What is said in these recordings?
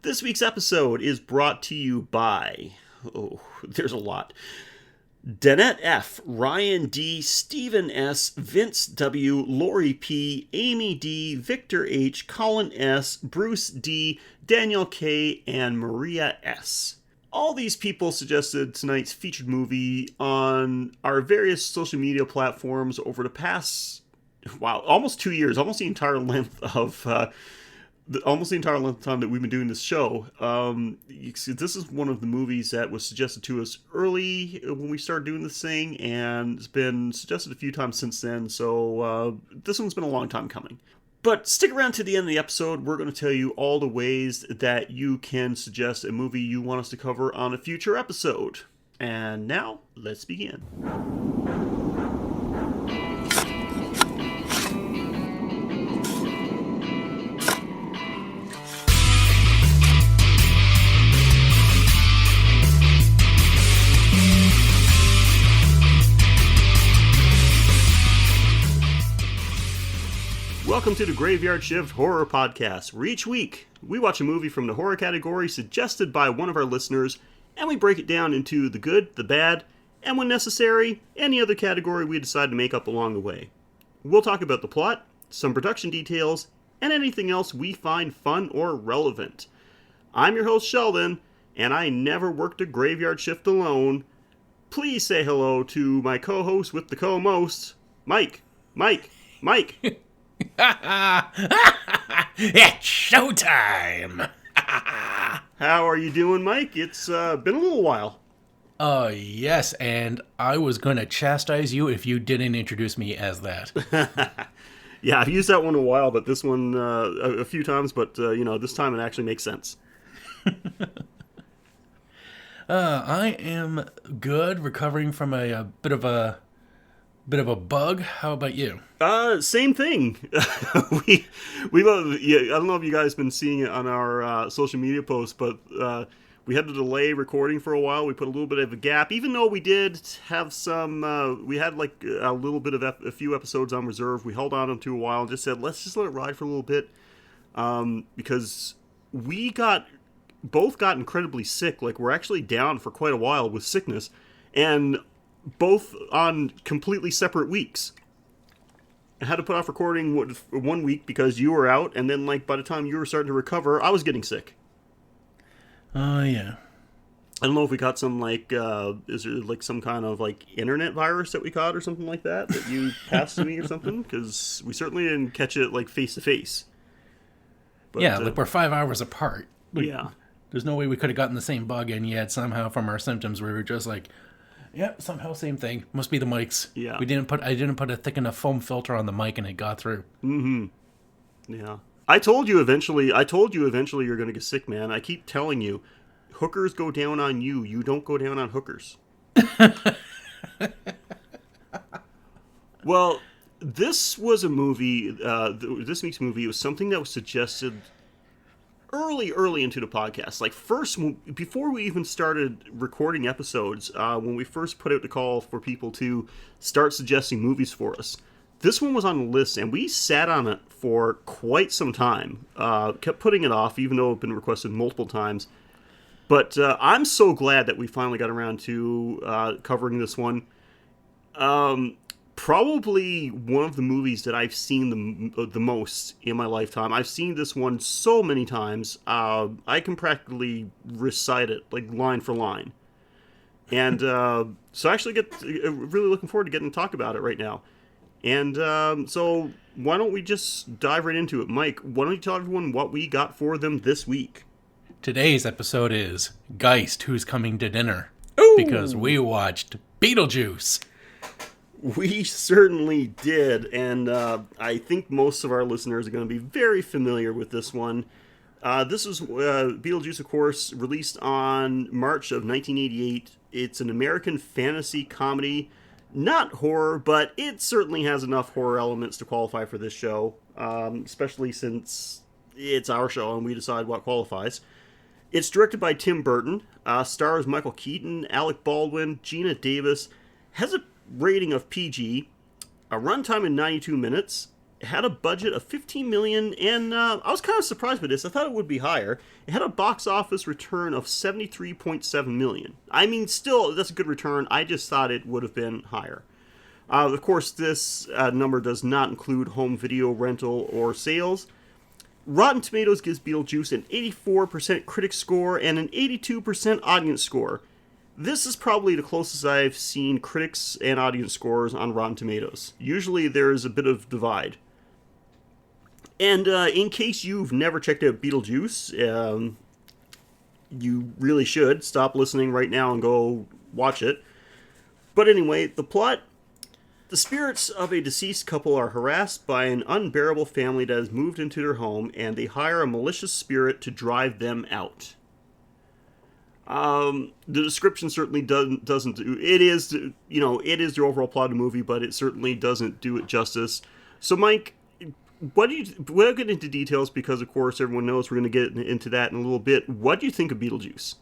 This week's episode is brought to you by, there's a lot. Danette F., Ryan D., Stephen S., Vince W., Lori P., Amy D., Victor H., Colin S., Bruce D., Daniel K., and Maria S. All these people suggested tonight's featured movie on our various social media platforms over the past, almost 2 years, almost the entire length of time that we've been doing this show. This is one of the movies that was suggested to us early when we started doing this thing, and it's been suggested a few times since then, so this one's been a long time coming. But stick around to the end of the episode. We're going to tell you all the ways that you can suggest a movie you want us to cover on a future episode. And now, let's begin. Welcome to the Graveyard Shift Horror Podcast, where each week we watch a movie from the horror category suggested by one of our listeners, and we break it down into the good, the bad, and when necessary, any other category we decide to make up along the way. We'll talk about the plot, some production details, and anything else we find fun or relevant. I'm your host Sheldon, and I never worked a graveyard shift alone. Please say hello to my co-host with the co-most, Mike. Mike. It's showtime! How are you doing, Mike? It's been a little while. Yes, and I was going to chastise you if you didn't introduce me as that. Yeah, I've used that one a while, but this one a few times, but this time it actually makes sense. I am good, recovering from a bit of a bug. How about you? Same thing. I don't know if you guys have been seeing it on our social media posts, but we had to delay recording for a while. We put a little bit of a gap, even though we did have some. We had like a little bit of a few episodes on reserve. We held on them to a while and just said, let's just let it ride for a little bit, because we both got incredibly sick. Like, we're actually down for quite a while with sickness, and both on completely separate weeks. I had to put off recording 1 week because you were out, and then by the time you were starting to recover, I was getting sick. Oh, yeah. I don't know if we caught some, is there some kind of internet virus that we caught or something like that you passed to me or something? Because we certainly didn't catch it face to face. Yeah, we're 5 hours apart. Yeah. There's no way we could have gotten the same bug, and yet somehow from our symptoms we were just yeah, somehow same thing. Must be the mics. Yeah. I didn't put a thick enough foam filter on the mic, and it got through. Mm-hmm. Yeah. I told you eventually you're going to get sick, man. I keep telling you, hookers go down on you. You don't go down on hookers. Well, this was a movie, this week's movie was something that was suggested early into the podcast. First, before we even started recording episodes, when we first put out the call for people to start suggesting movies for us, this one was on the list, and we sat on it for quite some time. Kept putting it off, even though it had been requested multiple times. But I'm so glad that we finally got around to covering this one. Probably one of the movies that I've seen the most in my lifetime. I've seen this one so many times. I can practically recite it, line for line. And so I actually get really looking forward to getting to talk about it right now. And so why don't we just dive right into it? Mike, why don't you tell everyone what we got for them this week? Today's episode is Geist, Who's Coming to Dinner. Ooh! Because we watched Beetlejuice. We certainly did, and I think most of our listeners are going to be very familiar with this one. This was Beetlejuice, of course, released on March of 1988. It's an American fantasy comedy, not horror, but it certainly has enough horror elements to qualify for this show, especially since it's our show and we decide what qualifies. It's directed by Tim Burton, stars Michael Keaton, Alec Baldwin, Gina Davis, has a rating of PG, a runtime of 92 minutes, It had a budget of $15 million, and I was kind of surprised by this. I thought it would be higher. It had a box office return of $73.7 million. I mean, still, that's a good return. I just thought it would have been higher. Of course, this number does not include home video rental or sales. Rotten Tomatoes gives Beetlejuice an 84% critic score and an 82% audience score. This is probably the closest I've seen critics and audience scores on Rotten Tomatoes. Usually there's a bit of divide. And in case you've never checked out Beetlejuice, you really should stop listening right now and go watch it. But anyway, the plot: the spirits of a deceased couple are harassed by an unbearable family that has moved into their home, and they hire a malicious spirit to drive them out. The description certainly doesn't do it. Is, you know, it is the overall plot of the movie, but it certainly doesn't do it justice. So, Mike, we'll get into details because, of course, everyone knows we're going to get into that in a little bit. What do you think of Beetlejuice?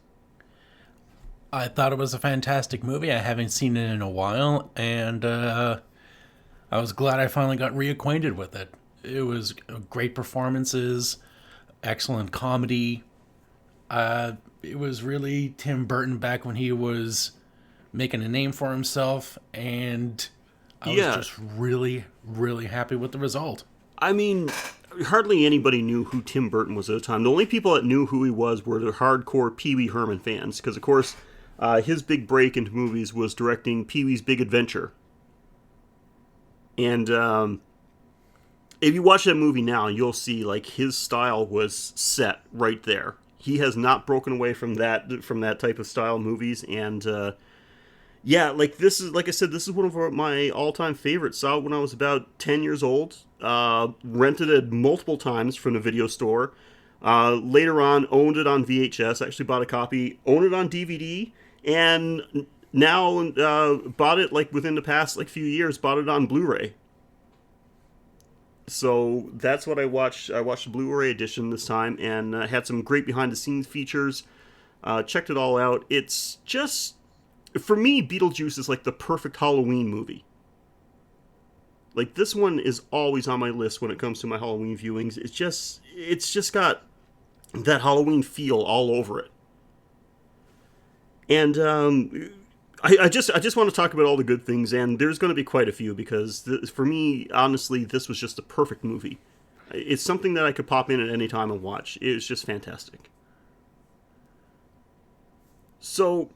I thought it was a fantastic movie. I haven't seen it in a while, and I was glad I finally got reacquainted with it. It was great performances, excellent comedy. It was really Tim Burton back when he was making a name for himself, and I was just really, really happy with the result. I mean, hardly anybody knew who Tim Burton was at the time. The only people that knew who he was were the hardcore Pee Wee Herman fans, because, of course, his big break into movies was directing Pee-wee's Big Adventure. And if you watch that movie now, you'll see, like, his style was set right there. He has not broken away from that type of style of movies. And yeah, like, this is, like I said, this is one of my all-time favorites. Saw it when I was about 10 years old. Rented it multiple times from the video store. Later on, owned it on VHS. Actually bought a copy. Owned it on DVD. And now bought it, like, within the past, like, few years, bought it on Blu-ray. So that's what I watched. I watched the Blu-ray edition this time, and had some great behind-the-scenes features. Checked it all out. It's just, for me, Beetlejuice is like the perfect Halloween movie. Like, this one is always on my list when it comes to my Halloween viewings. It's just got that Halloween feel all over it. And I just want to talk about all the good things, and there's going to be quite a few, because for me, honestly, this was just the perfect movie. It's something that I could pop in at any time and watch. It was just fantastic. So,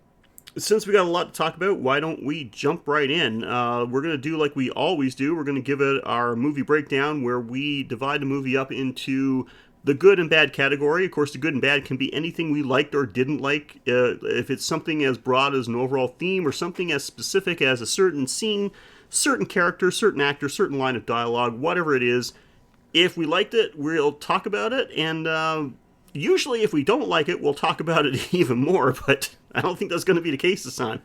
since we got a lot to talk about, why don't we jump right in? We're going to do like we always do. We're going to give it our movie breakdown, where we divide the movie up into the good and bad category. Of course, the good and bad can be anything we liked or didn't like. If it's something as broad as an overall theme, or something as specific as a certain scene, certain character, certain actor, certain line of dialogue, whatever it is, if we liked it, we'll talk about it. And usually if we don't like it, we'll talk about it even more, but I don't think that's going to be the case this time.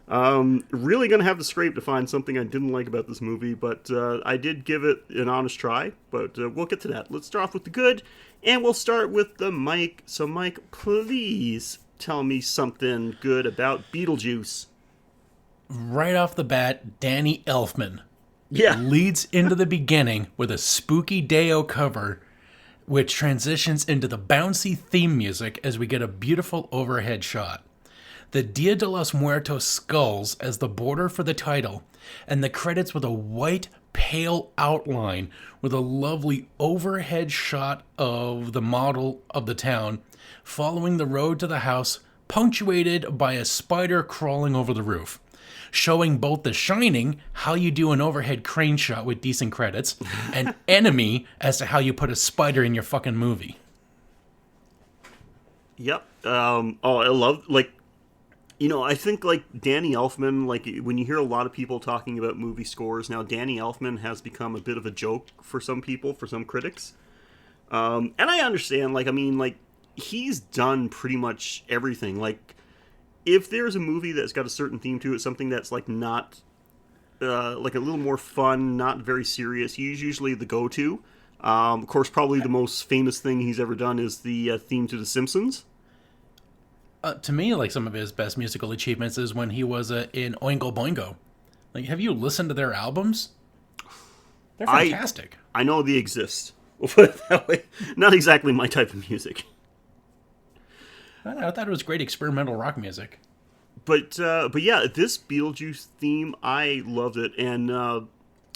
Really going to have to scrape to find something I didn't like about this movie, but I did give it an honest try, but we'll get to that. Let's start off with the good, and we'll start with the Mike. So, Mike, please tell me something good about Beetlejuice. Right off the bat, Danny Elfman leads into the beginning with a spooky Day-O cover, which transitions into the bouncy theme music as we get a beautiful overhead shot. The Dia de los Muertos skulls as the border for the title, and the credits with a white, pale outline with a lovely overhead shot of the model of the town, following the road to the house, punctuated by a spider crawling over the roof, showing both The Shining, how you do an overhead crane shot with decent credits, and Enemy as to how you put a spider in your fucking movie. Yep. I love, like, you know, I think, like, Danny Elfman, like, when you hear a lot of people talking about movie scores now, Danny Elfman has become a bit of a joke for some people, for some critics. And I understand, like, I mean, like, he's done pretty much everything. Like, if there's a movie that's got a certain theme to it, something that's, like, not, like, a little more fun, not very serious, he's usually the go-to. Of course, probably the most famous thing he's ever done is the theme to The Simpsons. To me, like, some of his best musical achievements is when he was in Oingo Boingo. Like, have you listened to their albums? They're fantastic. I know they exist. We'll put it that way. Not exactly my type of music. I thought it was great experimental rock music. But yeah, this Beetlejuice theme, I loved it, and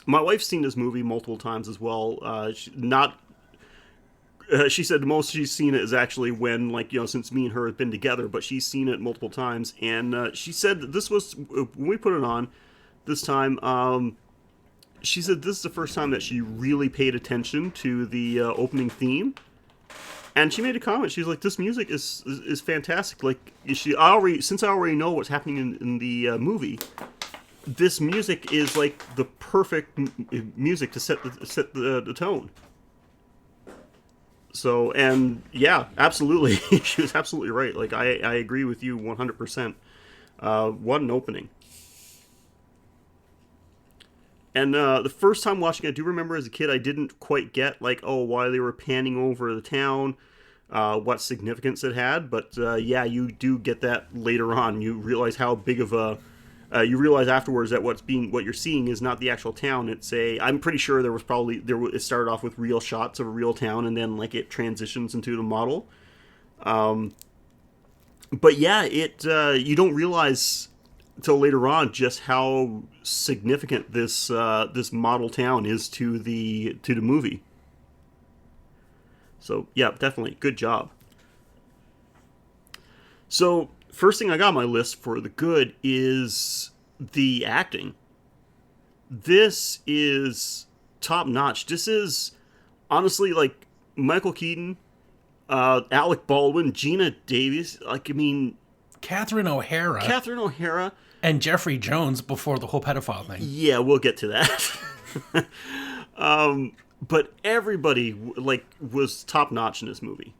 my wife's seen this movie multiple times as well. She said the most she's seen it is actually when, like, since me and her have been together, but she's seen it multiple times, and she said that this was, when we put it on this time, she said this is the first time that she really paid attention to the opening theme. And she made a comment. She's like, "This music is fantastic. Like, since I already know what's happening in the movie, this music is like the perfect music to set the tone." So, and yeah, absolutely, she was absolutely right. Like, I agree with you 100%. What an opening! And the first time watching, I do remember as a kid, I didn't quite get, like, why they were panning over the town, what significance it had. But yeah, you do get that later on. You realize how big of a... you realize afterwards that what you're seeing is not the actual town. It's I'm pretty sure it started off with real shots of a real town, and then, like, it transitions into the model. But yeah, you don't realize until later on just how significant this model town is to the movie. So yeah, definitely good job. So first thing I got on my list for the good is the acting. This is top notch. This is honestly, like, Michael Keaton, Alec Baldwin, Gina Davis. Like, I mean, Catherine O'Hara. And Jeffrey Jones before the whole pedophile thing. Yeah, we'll get to that. But everybody, like, was top notch in this movie.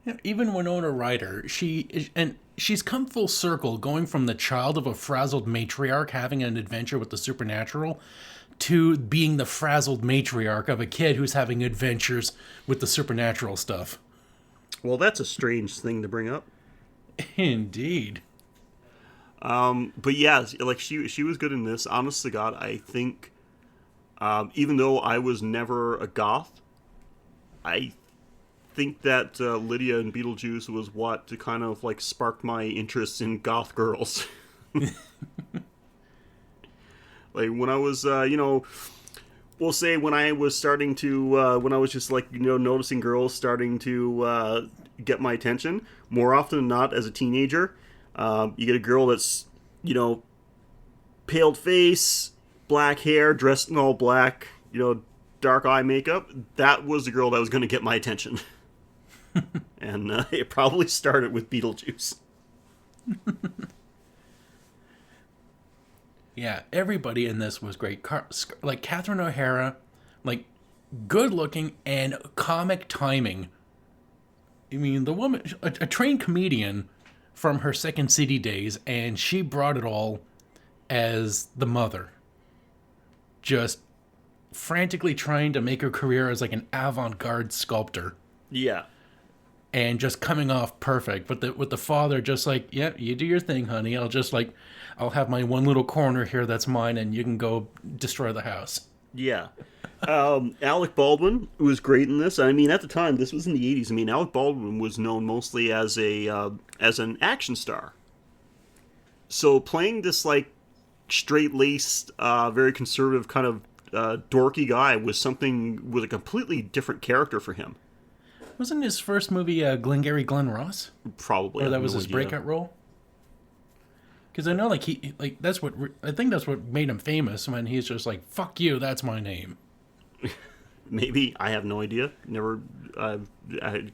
Yeah, even Winona Ryder, she's come full circle, going from the child of a frazzled matriarch having an adventure with the supernatural to being the frazzled matriarch of a kid who's having adventures with the supernatural stuff. Well, that's a strange thing to bring up. Indeed. But yeah, like, she was good in this. Honest to God, I think, even though I was never a goth, I think that Lydia in Beetlejuice was what to kind of, like, sparked my interest in goth girls. Like, when I was, we'll say when I was starting to, when I was just, like, noticing girls starting to get my attention, more often than not as a teenager, you get a girl that's, paled face, black hair, dressed in all black, dark eye makeup. That was the girl that was going to get my attention. And it probably started with Beetlejuice. Yeah, everybody in this was great. Like, Catherine O'Hara, like, good looking and comic timing. I mean, the woman, a trained comedian from her Second City days, and she brought it all as the mother. Just frantically trying to make her career as, like, an avant-garde sculptor. Yeah. And just coming off perfect. But with the father just like, yeah, you do your thing, honey. I'll have my one little corner here that's mine, and you can go destroy the house. Yeah. Alec Baldwin was great in this. I mean, at the time, this was in the 80s. I mean, Alec Baldwin was known mostly as as an action star. So playing this, like, straight-laced, very conservative kind of dorky guy was a completely different character for him. Wasn't his first movie Glengarry Glen Ross? Probably. Or that was his breakout role? Because I know, like, I think that's what made him famous, when he's just like, fuck you, that's my name. Maybe. I have no idea. Never. I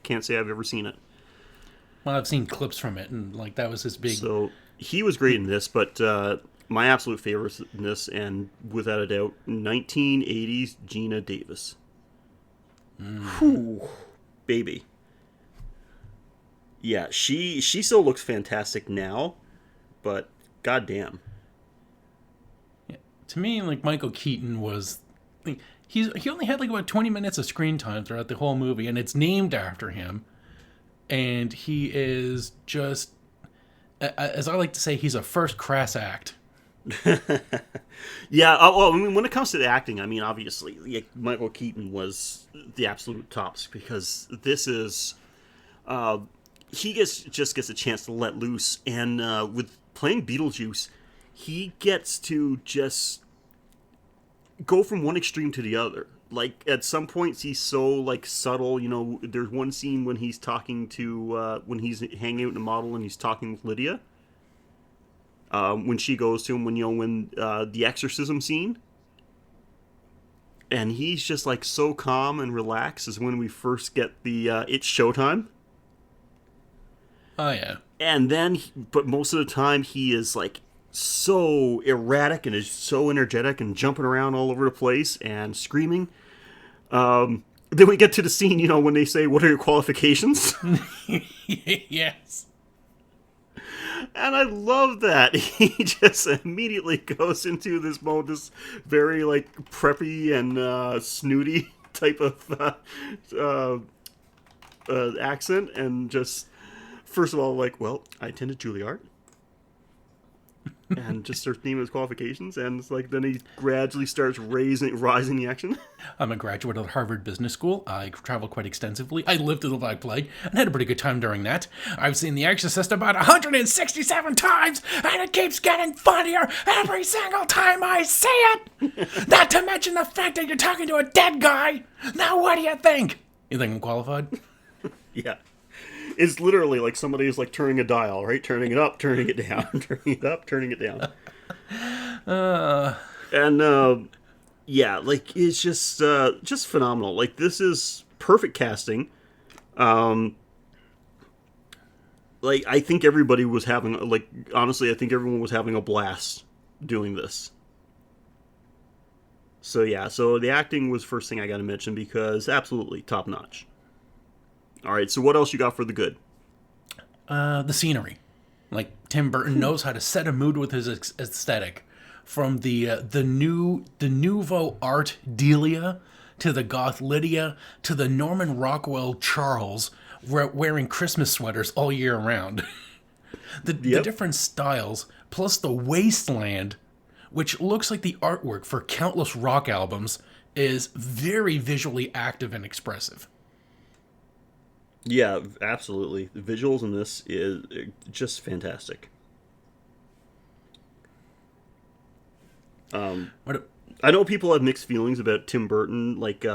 can't say I've ever seen it. Well, I've seen clips from it, and, like, that was his big... So, he was great in this, but my absolute favorite in this, and without a doubt, 1980s Gina Davis. Whew. Baby. Yeah, she still looks fantastic now, but goddamn. Yeah, to me, like, Michael Keaton was... Like, he only had, like, about 20 minutes of screen time throughout the whole movie, and it's named after him. And he is just... As I like to say, he's a first crass act. Yeah, well, I mean, when it comes to the acting, I mean, obviously, like, Michael Keaton was the absolute tops because this is uh, just gets a chance to let loose, and with playing Beetlejuice, he gets to just go from one extreme to the other. Like at some points, he's so like subtle. You know, there's one scene when he's talking to when he's hanging out in a model and he's talking with Lydia. When she goes to him, when the exorcism scene, and he's just like so calm and relaxed is when we first get the it's showtime. Oh yeah. And then, but most of the time, he is like so erratic and is so energetic and jumping around all over the place and screaming. Then we get to the scene, when they say, "What are your qualifications?" Yes. And I love that he just immediately goes into this mode, this very like preppy and snooty type of accent, and just first of all, like, well, I attended Juilliard, and just starts naming his qualifications, and it's like then he gradually starts rising the action. I'm a graduate of Harvard Business School. I travel quite extensively. I lived through the Black Plague and had a pretty good time during that. I've seen The Exorcist about 167 times, and it keeps getting funnier every single time I see it. Not to mention the fact that you're talking to a dead guy. Now what do you think? You think I'm qualified? Yeah. It's literally like somebody is like turning a dial, right? Turning it up, turning it down, turning it up, turning it down. And yeah, like it's just phenomenal. Like this is perfect casting. Like I think everybody was having like honestly, I think everyone was having a blast doing this. So yeah, so the acting was first thing I got to mention because absolutely top notch. All right, so what else you got for the good? The scenery. Like Tim Burton knows how to set a mood with his aesthetic, from the nouveau art Delia to the goth Lydia to the Norman Rockwell Charles wearing Christmas sweaters all year round. The different styles plus the wasteland, which looks like the artwork for countless rock albums, is very visually active and expressive. Yeah, absolutely. The visuals in this is just fantastic. What? I know people have mixed feelings about Tim Burton. Like,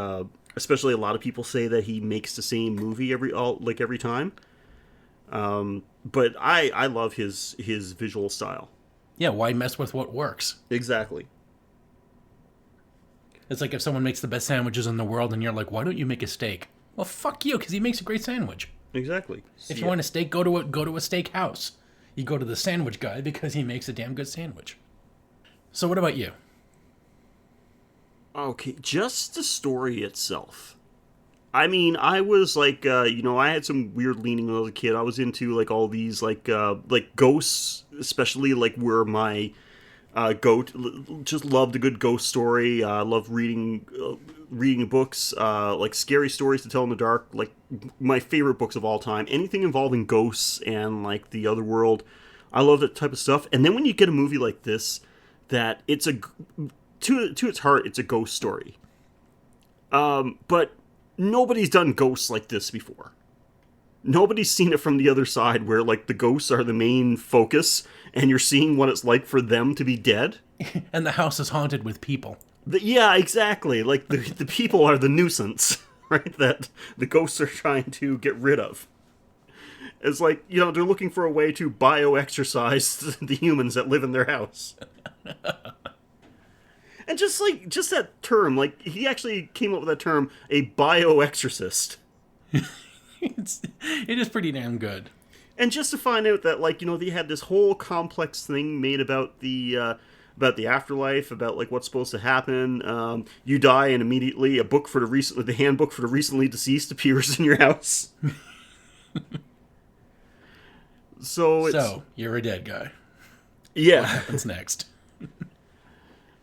especially a lot of people say that he makes the same movie every time. But I love his visual style. Yeah, why mess with what works? Exactly. It's like if someone makes the best sandwiches in the world and you're like, why don't you make a steak? Well, fuck you, because he makes a great sandwich. Exactly. If you want a steak, go to a steak house. You go to the sandwich guy because he makes a damn good sandwich. So what about you? Okay, just the story itself. I mean, I was like, I had some weird leaning when I was a kid. I was into like all these like ghosts, especially like where my goat just loved a good ghost story. Love reading books, like scary stories to tell in the dark. Like my favorite books of all time. Anything involving ghosts and like the other world. I love that type of stuff. And then when you get a movie like this, that it's to its heart, it's a ghost story. But nobody's done ghosts like this before. Nobody's seen it from the other side where like the ghosts are the main focus and you're seeing what it's like for them to be dead. And the house is haunted with people. Yeah, exactly. Like the people are the nuisance, right? That the ghosts are trying to get rid of. It's like, they're looking for a way to bio-exorcise the humans that live in their house. And just that term, like, he actually came up with that term, a bio-exorcist. It is pretty damn good. And just to find out that, like, they had this whole complex thing made about the afterlife, about, like, what's supposed to happen. You die and immediately the handbook for the recently deceased appears in your house. So you're a dead guy. Yeah. What happens next?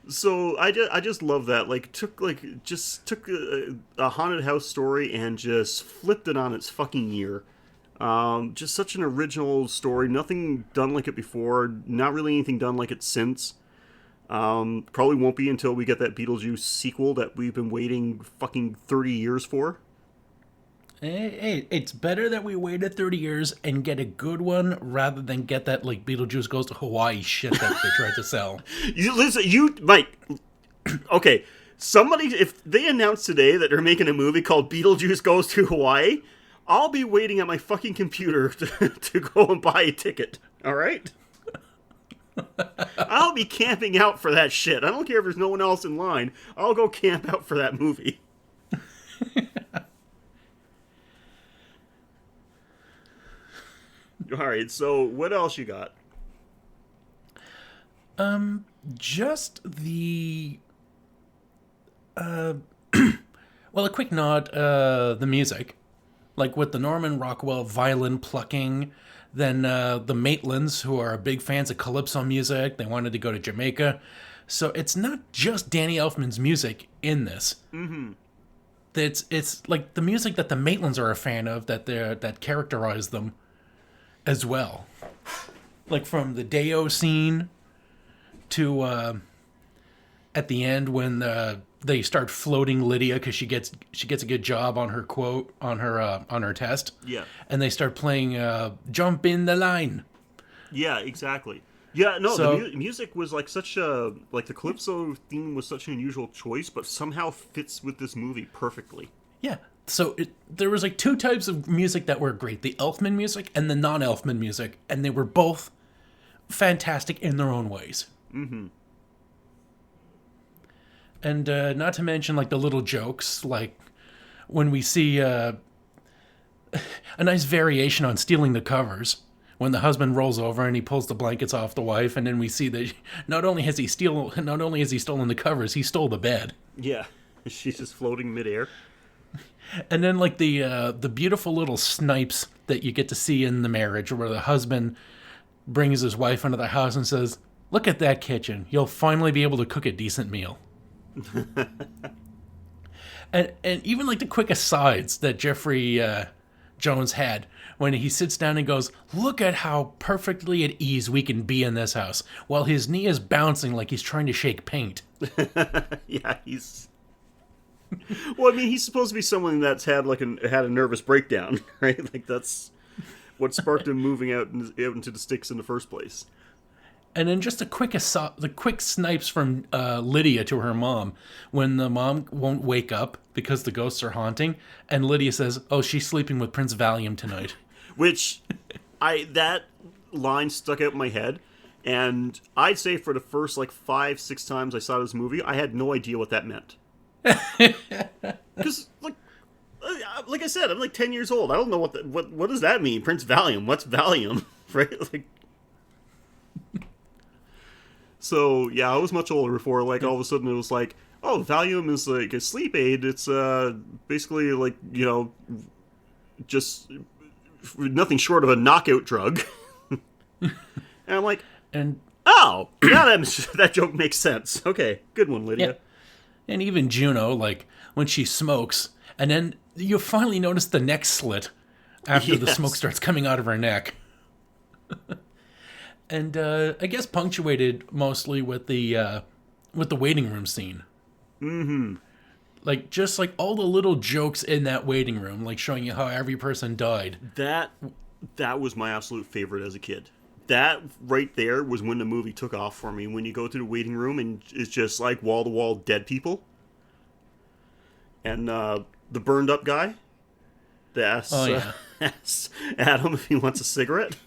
So I just love that. Like took a haunted house story and just flipped it on its fucking ear. Just such an original story. Nothing done like it before. Not really anything done like it since. Probably won't be until we get that Beetlejuice sequel that we've been waiting fucking 30 years for. Hey, it's better that we waited 30 years and get a good one rather than get that, like, Beetlejuice Goes to Hawaii shit that they tried to sell. Mike, okay, somebody, if they announce today that they're making a movie called Beetlejuice Goes to Hawaii, I'll be waiting at my fucking computer to go and buy a ticket, alright? I'll be camping out for that shit. I don't care if there's no one else in line. I'll go camp out for that movie. Alright, so what else you got? Just the well, a quick nod, the music, like with the Norman Rockwell violin plucking, then the Maitlands, who are big fans of calypso music, they wanted to go to Jamaica, so it's not just Danny Elfman's music in this. Mm-hmm. It's like the music that the Maitlands are a fan of, that characterize them as well, like from the Deo scene to at the end when they start floating Lydia because she gets a good job on her quote on her test. Yeah. And they start playing "Jump in the Line." Yeah, exactly. Yeah, no, So- the music was like such a the calypso theme was such an unusual choice, but somehow fits with this movie perfectly. Yeah. So there was like two types of music that were great: the Elfman music and the non-Elfman music, and they were both fantastic in their own ways. Mm-hmm. And not to mention, like, the little jokes, like when we see a nice variation on stealing the covers, when the husband rolls over and he pulls the blankets off the wife, and then we see that not only has he stolen the covers, he stole the bed. Yeah, she's just floating midair. And then, like, the beautiful little snipes that you get to see in the marriage, where the husband brings his wife into the house and says, "Look at that kitchen. You'll finally be able to cook a decent meal." and even, like, the quick asides that Jeffrey Jones had when he sits down and goes, "Look at how perfectly at ease we can be in this house," while his knee is bouncing like he's trying to shake paint. Yeah, he's... Well, I mean, he's supposed to be someone that's had a nervous breakdown, right? Like, that's what sparked him moving out into the sticks in the first place. And then just the quick snipes from Lydia to her mom when the mom won't wake up because the ghosts are haunting, and Lydia says, "Oh, she's sleeping with Prince Valium tonight." Which, that line stuck out in my head, and I'd say for the first, 5-6 times I saw this movie, I had no idea what that meant. Because, like I said, I'm 10 years old. I don't know what does that mean? Prince Valium. What's Valium? Right? So, yeah, I was much older before, all of a sudden it was like, oh, Valium is like a sleep aid. It's basically just nothing short of a knockout drug. And I'm like, oh, now that joke makes sense. Okay, good one, Lydia. Yeah. And even Juno, like, when she smokes, and then you finally notice the neck slit after the smoke starts coming out of her neck. And I guess punctuated mostly with the waiting room scene. Mm-hmm. Like, just like all the little jokes in that waiting room, like showing you how every person died. That was my absolute favorite as a kid. That right there was when the movie took off for me. When you go to the waiting room and it's just like wall-to-wall dead people. And the burned up guy that asks Adam if he wants a cigarette.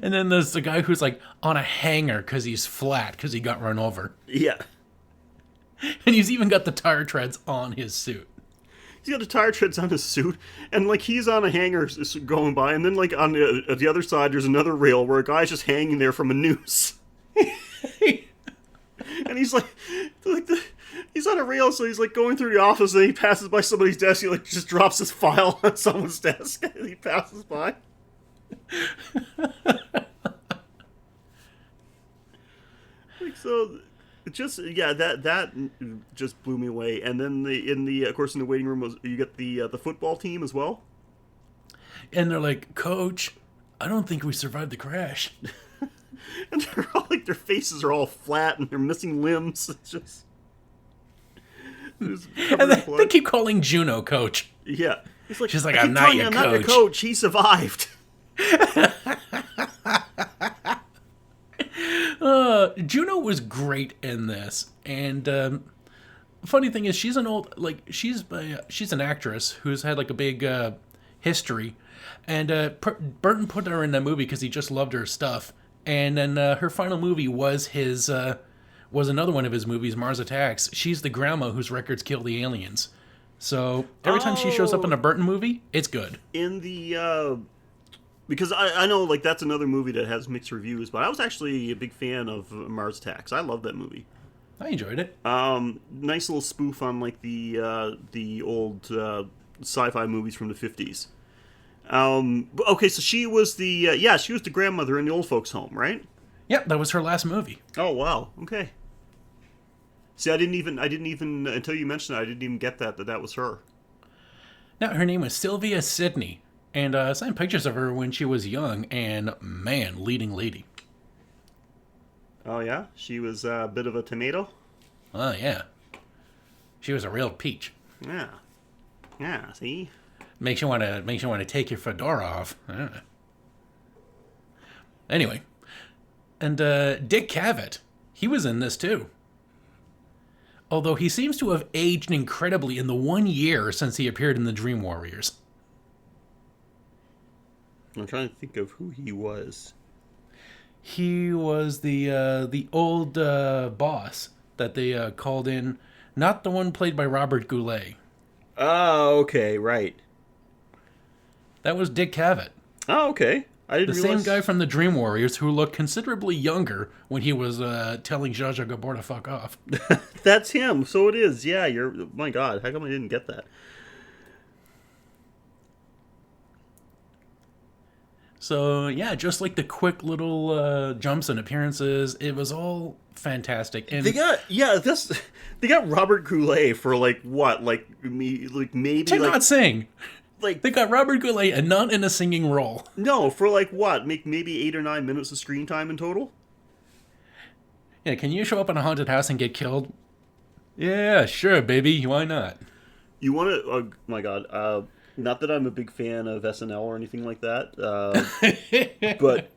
And then there's the guy who's like on a hanger because he's flat because he got run over. Yeah. And he's even got the tire treads on his suit. He's got the tire treads on his suit, and he's on a hanger going by, and then on the other side there's another rail where a guy's just hanging there from a noose. And he's he's on a rail, so he's going through the office, and he passes by somebody's desk. He just drops his file on someone's desk, and he passes by. That just blew me away. And then of course in the waiting room you get the football team as well. And they're like, "Coach, I don't think we survived the crash." And they're all like, their faces are all flat and they're missing limbs. It's just. And they keep calling Juno coach. Yeah. It's like, She's like, I I'm keep not telling your you, I'm coach. not your coach. He survived. Juno was great in this, and funny thing is, she's an actress who's had like a big history, and Burton put her in that movie because he just loved her stuff, and then her final movie was another one of his movies, Mars Attacks. She's the grandma whose records kill the aliens. So every time she shows up in a Burton movie, it's good. In the because I know like that's another movie that has mixed reviews, but I was actually a big fan of Mars Attacks. I love that movie. I enjoyed it. Nice little spoof on like the old sci-fi movies from the 50s. Okay, so she was she was the grandmother in the old folks' home, right? Yep, that was her last movie. Oh wow, okay. See, I didn't even until you mentioned it, I didn't even get that was her. Now, her name was Sylvia Sidney, and I signed pictures of her when she was young, and man, leading lady. Oh yeah, she was a bit of a tomato. Oh yeah, she was a real peach. Yeah. See, makes you want to take your fedora off. Anyway, and Dick Cavett, he was in this too. Although he seems to have aged incredibly in the 1 year since he appeared in the Dream Warriors. I'm trying to think of who he was. He was the old boss that they called in, not the one played by Robert Goulet. Oh, okay, right. That was Dick Cavett. Oh, okay. I didn't realize... same guy from the Dream Warriors who looked considerably younger when he was telling Zsa Zsa Gabor to fuck off. That's him. So it is. Yeah, my God, how come I didn't get that? So, yeah, just like the quick little jumps and appearances, it was all fantastic. And they got Robert Goulet for like what? Like maybe to not sing. Like they got Robert Goulet and not in a singing role. No, for like what? Maybe 8 or 9 minutes of screen time in total? Yeah, can you show up in a haunted house and get killed? Yeah, sure, baby. Why not? You want to... Oh, my God. Not that I'm a big fan of SNL or anything like that. But...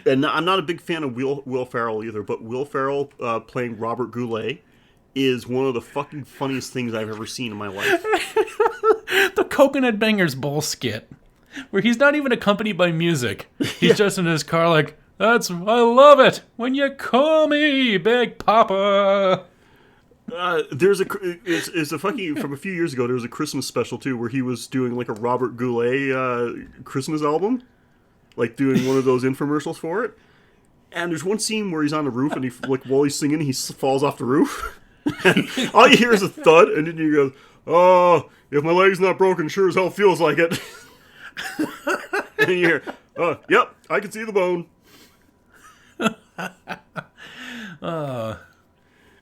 And I'm not a big fan of Will Ferrell either, but Will Ferrell playing Robert Goulet is one of the fucking funniest things I've ever seen in my life. The Coconut Bangers Bowl skit, where he's not even accompanied by music. He's just in his car like, I love it when you call me Big Papa. There's a fucking, from a few years ago, there was a Christmas special too, where he was doing like a Robert Goulet Christmas album. Like doing one of those infomercials for it. And there's one scene where he's on the roof and while he's singing, he falls off the roof. All you hear is a thud, and then you go, oh, if my leg's not broken, sure as hell feels like it. And you hear, oh, yep, I can see the bone.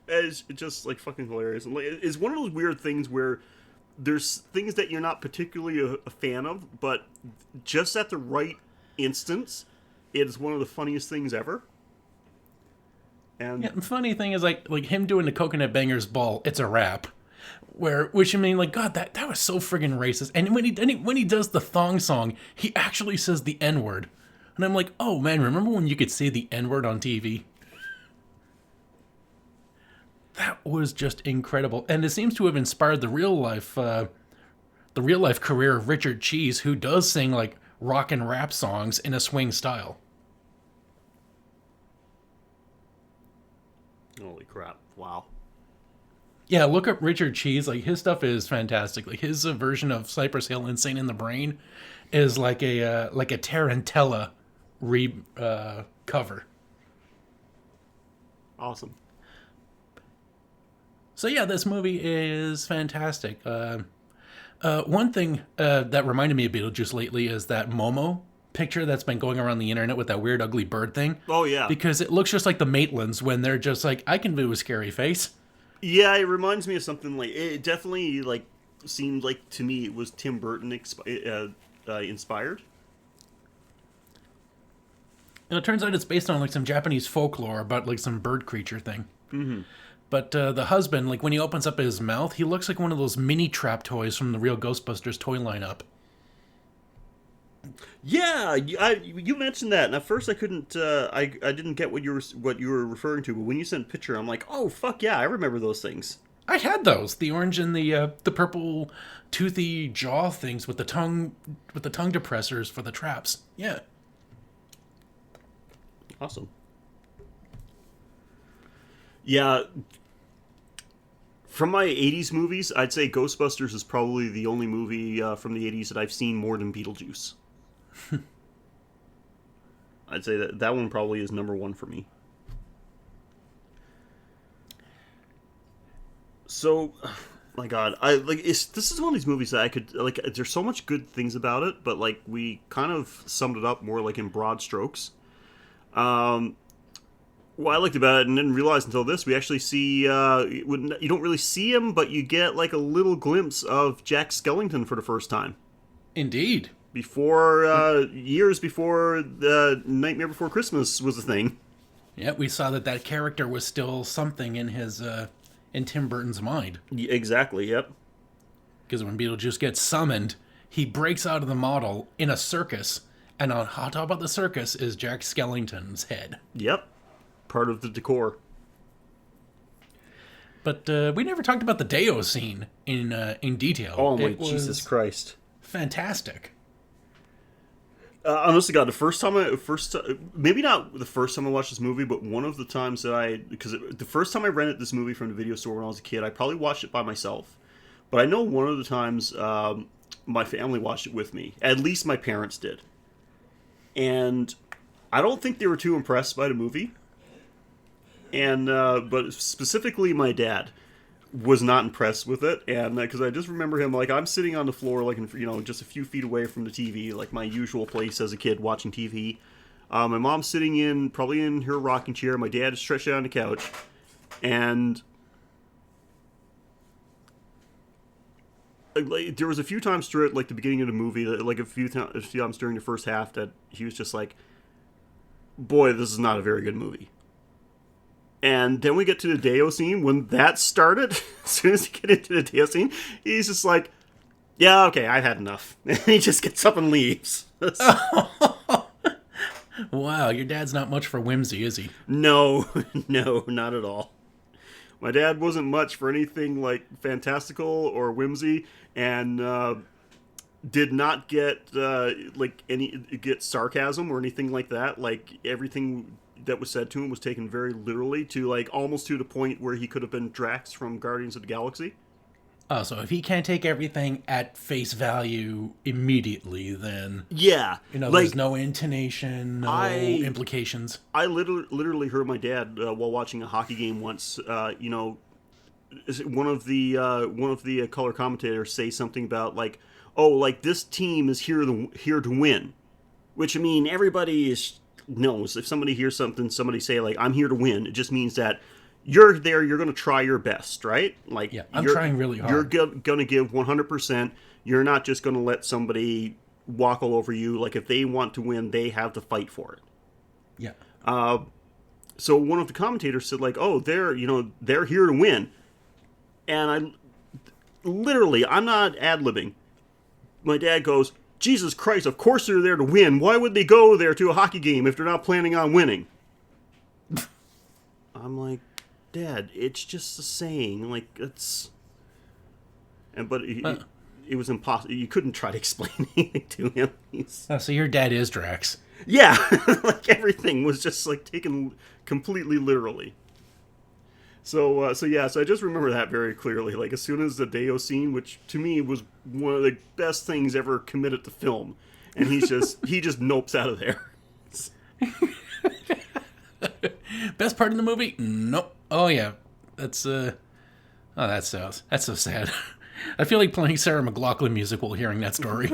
It's just like fucking hilarious. And it's one of those weird things where there's things that you're not particularly a fan of, but just at the right instance, it is one of the funniest things ever. And the funny thing is like him doing the Coconut Bangers Ball, it's a rap. Which I mean, like, God, that was so friggin' racist. And when he does the thong song, he actually says the N-word. And I'm like, oh man, remember when you could say the N-word on TV? That was just incredible. And it seems to have inspired the real life career of Richard Cheese, who does sing like rock and rap songs in a swing style. Holy crap. Wow. Yeah, look up Richard Cheese. Like, his stuff is fantastic. Like, his version of Cypress Hill Insane in the Brain is like a Tarantella cover. Awesome. So yeah, this movie is fantastic. One thing that reminded me of Beetlejuice lately is that Momo picture that's been going around the internet with that weird ugly bird thing. Oh yeah. Because it looks just like the Maitlands when they're just like, I can do a scary face. Yeah, it reminds me of something like, it definitely like seemed like to me it was Tim Burton inspired. It turns out it's based on like some Japanese folklore about like some bird creature thing. Mm-hmm. But the husband, like when he opens up his mouth, he looks like one of those mini trap toys from the real Ghostbusters toy lineup. Yeah, you mentioned that, and at first I couldn't. I didn't get what you were referring to. But when you sent a picture, I'm like, oh fuck yeah, I remember those things. I had those, the orange and the purple toothy jaw things with the tongue depressors for the traps. Yeah. Awesome. Yeah. From my 80s movies, I'd say Ghostbusters is probably the only movie from the 80s that I've seen more than Beetlejuice. I'd say that one probably is number one for me. So, my God, this is one of these movies that I could like. There's so much good things about it, but like we kind of summed it up more like in broad strokes. What I liked about it and didn't realize until this, we actually see, you don't really see him, but you get like a little glimpse of Jack Skellington for the first time. Indeed. Years before the Nightmare Before Christmas was a thing. Yeah, we saw that character was still something in in Tim Burton's mind. Exactly, yep. Because when Beetlejuice gets summoned, he breaks out of the model in a circus, and on top of the circus is Jack Skellington's head. Yep. Part of the decor. But we never talked about the Deo scene in detail. Oh my Jesus Christ! Fantastic. Honestly, God, maybe not the first time I watched this movie, but one of the times that because the first time I rented this movie from the video store when I was a kid, I probably watched it by myself. But I know one of the times my family watched it with me. At least my parents did, and I don't think they were too impressed by the movie. And but specifically my dad was not impressed with it, and because I just remember him, like, I'm sitting on the floor, like, just a few feet away from the TV, like my usual place as a kid watching TV. My mom's sitting probably in her rocking chair, my dad is stretched out on the couch, and like, there was a few times throughout, like, the beginning of the movie, like a few times during the first half, that he was just like, boy, this is not a very good movie. And then we get to the Deo scene. When that started, as soon as you get into the Deo scene, he's just like, yeah, okay, I've had enough. And he just gets up and leaves. Wow, your dad's not much for whimsy, is he? No, not at all. My dad wasn't much for anything like fantastical or whimsy, and did not get get sarcasm or anything like that. Like, everything that was said to him was taken very literally, to like almost to the point where he could have been Drax from Guardians of the Galaxy. Oh, so if he can't take everything at face value immediately, then yeah, there's no intonation, no implications. I literally heard my dad while watching a hockey game once. One of the color commentators say something about like, oh, like, this team is here to win, which, I mean, everybody knows if somebody hears somebody say like, I'm here to win, it just means that you're there, you're going to try your best, right? Like, yeah, I'm trying really hard. You're going to give 100%. You're not just going to let somebody walk all over you. Like, if they want to win, they have to fight for it. Yeah. So one of the commentators said like, oh, they're here to win. And I'm not ad-libbing. My dad goes, Jesus Christ, of course they're there to win. Why would they go there to a hockey game if they're not planning on winning? I'm like, Dad, it's just a saying. Like, it's... But it was impossible. You couldn't try to explain anything to him. So your dad is Drax. Yeah, like, everything was just like taken completely literally. So I just remember that very clearly. Like, as soon as the Deo scene, which to me was one of the best things ever committed to film, and he just nopes out of there. Best part in the movie? Nope. Oh yeah, that's so sad. I feel like playing Sarah McLachlan music while hearing that story.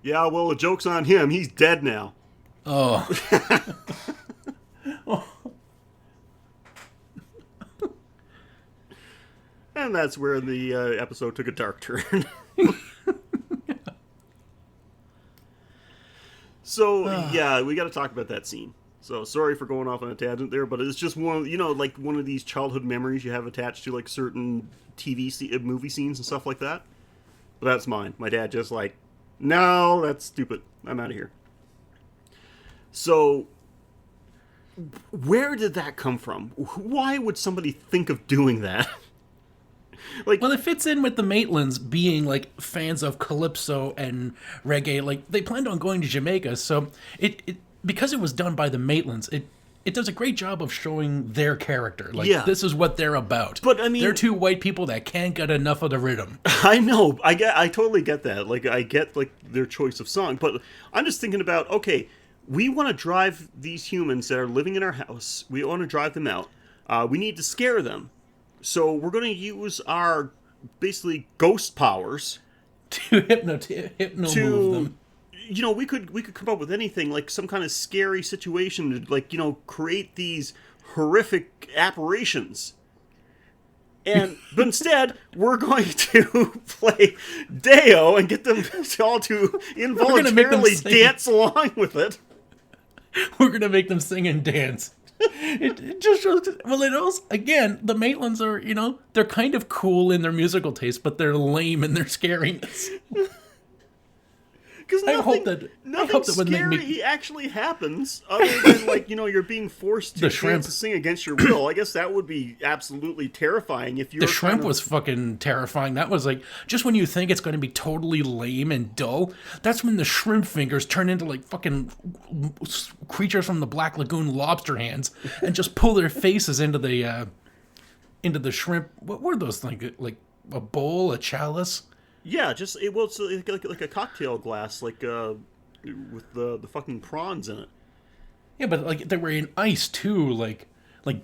Yeah, well, the joke's on him. He's dead now. Oh. And that's where the episode took a dark turn. So yeah, we got to talk about that scene. So sorry for going off on a tangent there, but it's just one, like one of these childhood memories you have attached to like certain movie scenes and stuff like that. But that's mine. My dad just like, no, that's stupid. I'm out of here. So where did that come from? Why would somebody think of doing that? Like, well, it fits in with the Maitlands being like fans of calypso and reggae. Like they planned on going to Jamaica, so it because it was done by the Maitlands, it does a great job of showing their character. Like this is what they're about. But I mean, they're two white people that can't get enough of the rhythm. I know. I totally get that. Like I get like their choice of song, but I'm just thinking about, okay, we want to drive these humans that are living in our house. We want to drive them out. We need to scare them. So we're going to use our basically ghost powers to hypno move them. We could come up with anything, like some kind of scary situation to, like, create these horrific apparitions. But instead, we're going to play Deo and get them all to involuntarily dance along with it. We're going to make them sing and dance. It just shows. Well, it also, again, the Maitlands are, they're kind of cool in their musical taste, but they're lame in their scariness. Because nothing scary actually happens other than, like, you're being forced to dance to sing against your will. I guess that would be absolutely terrifying if you. The shrimp was fucking terrifying. That was like, just when you think it's going to be totally lame and dull, that's when the shrimp fingers turn into like fucking creatures from the Black Lagoon lobster hands and just pull their faces into the shrimp. What were those, like a bowl, a chalice? Yeah, it's like a cocktail glass, like with the fucking prawns in it. Yeah, but like they were in ice too, like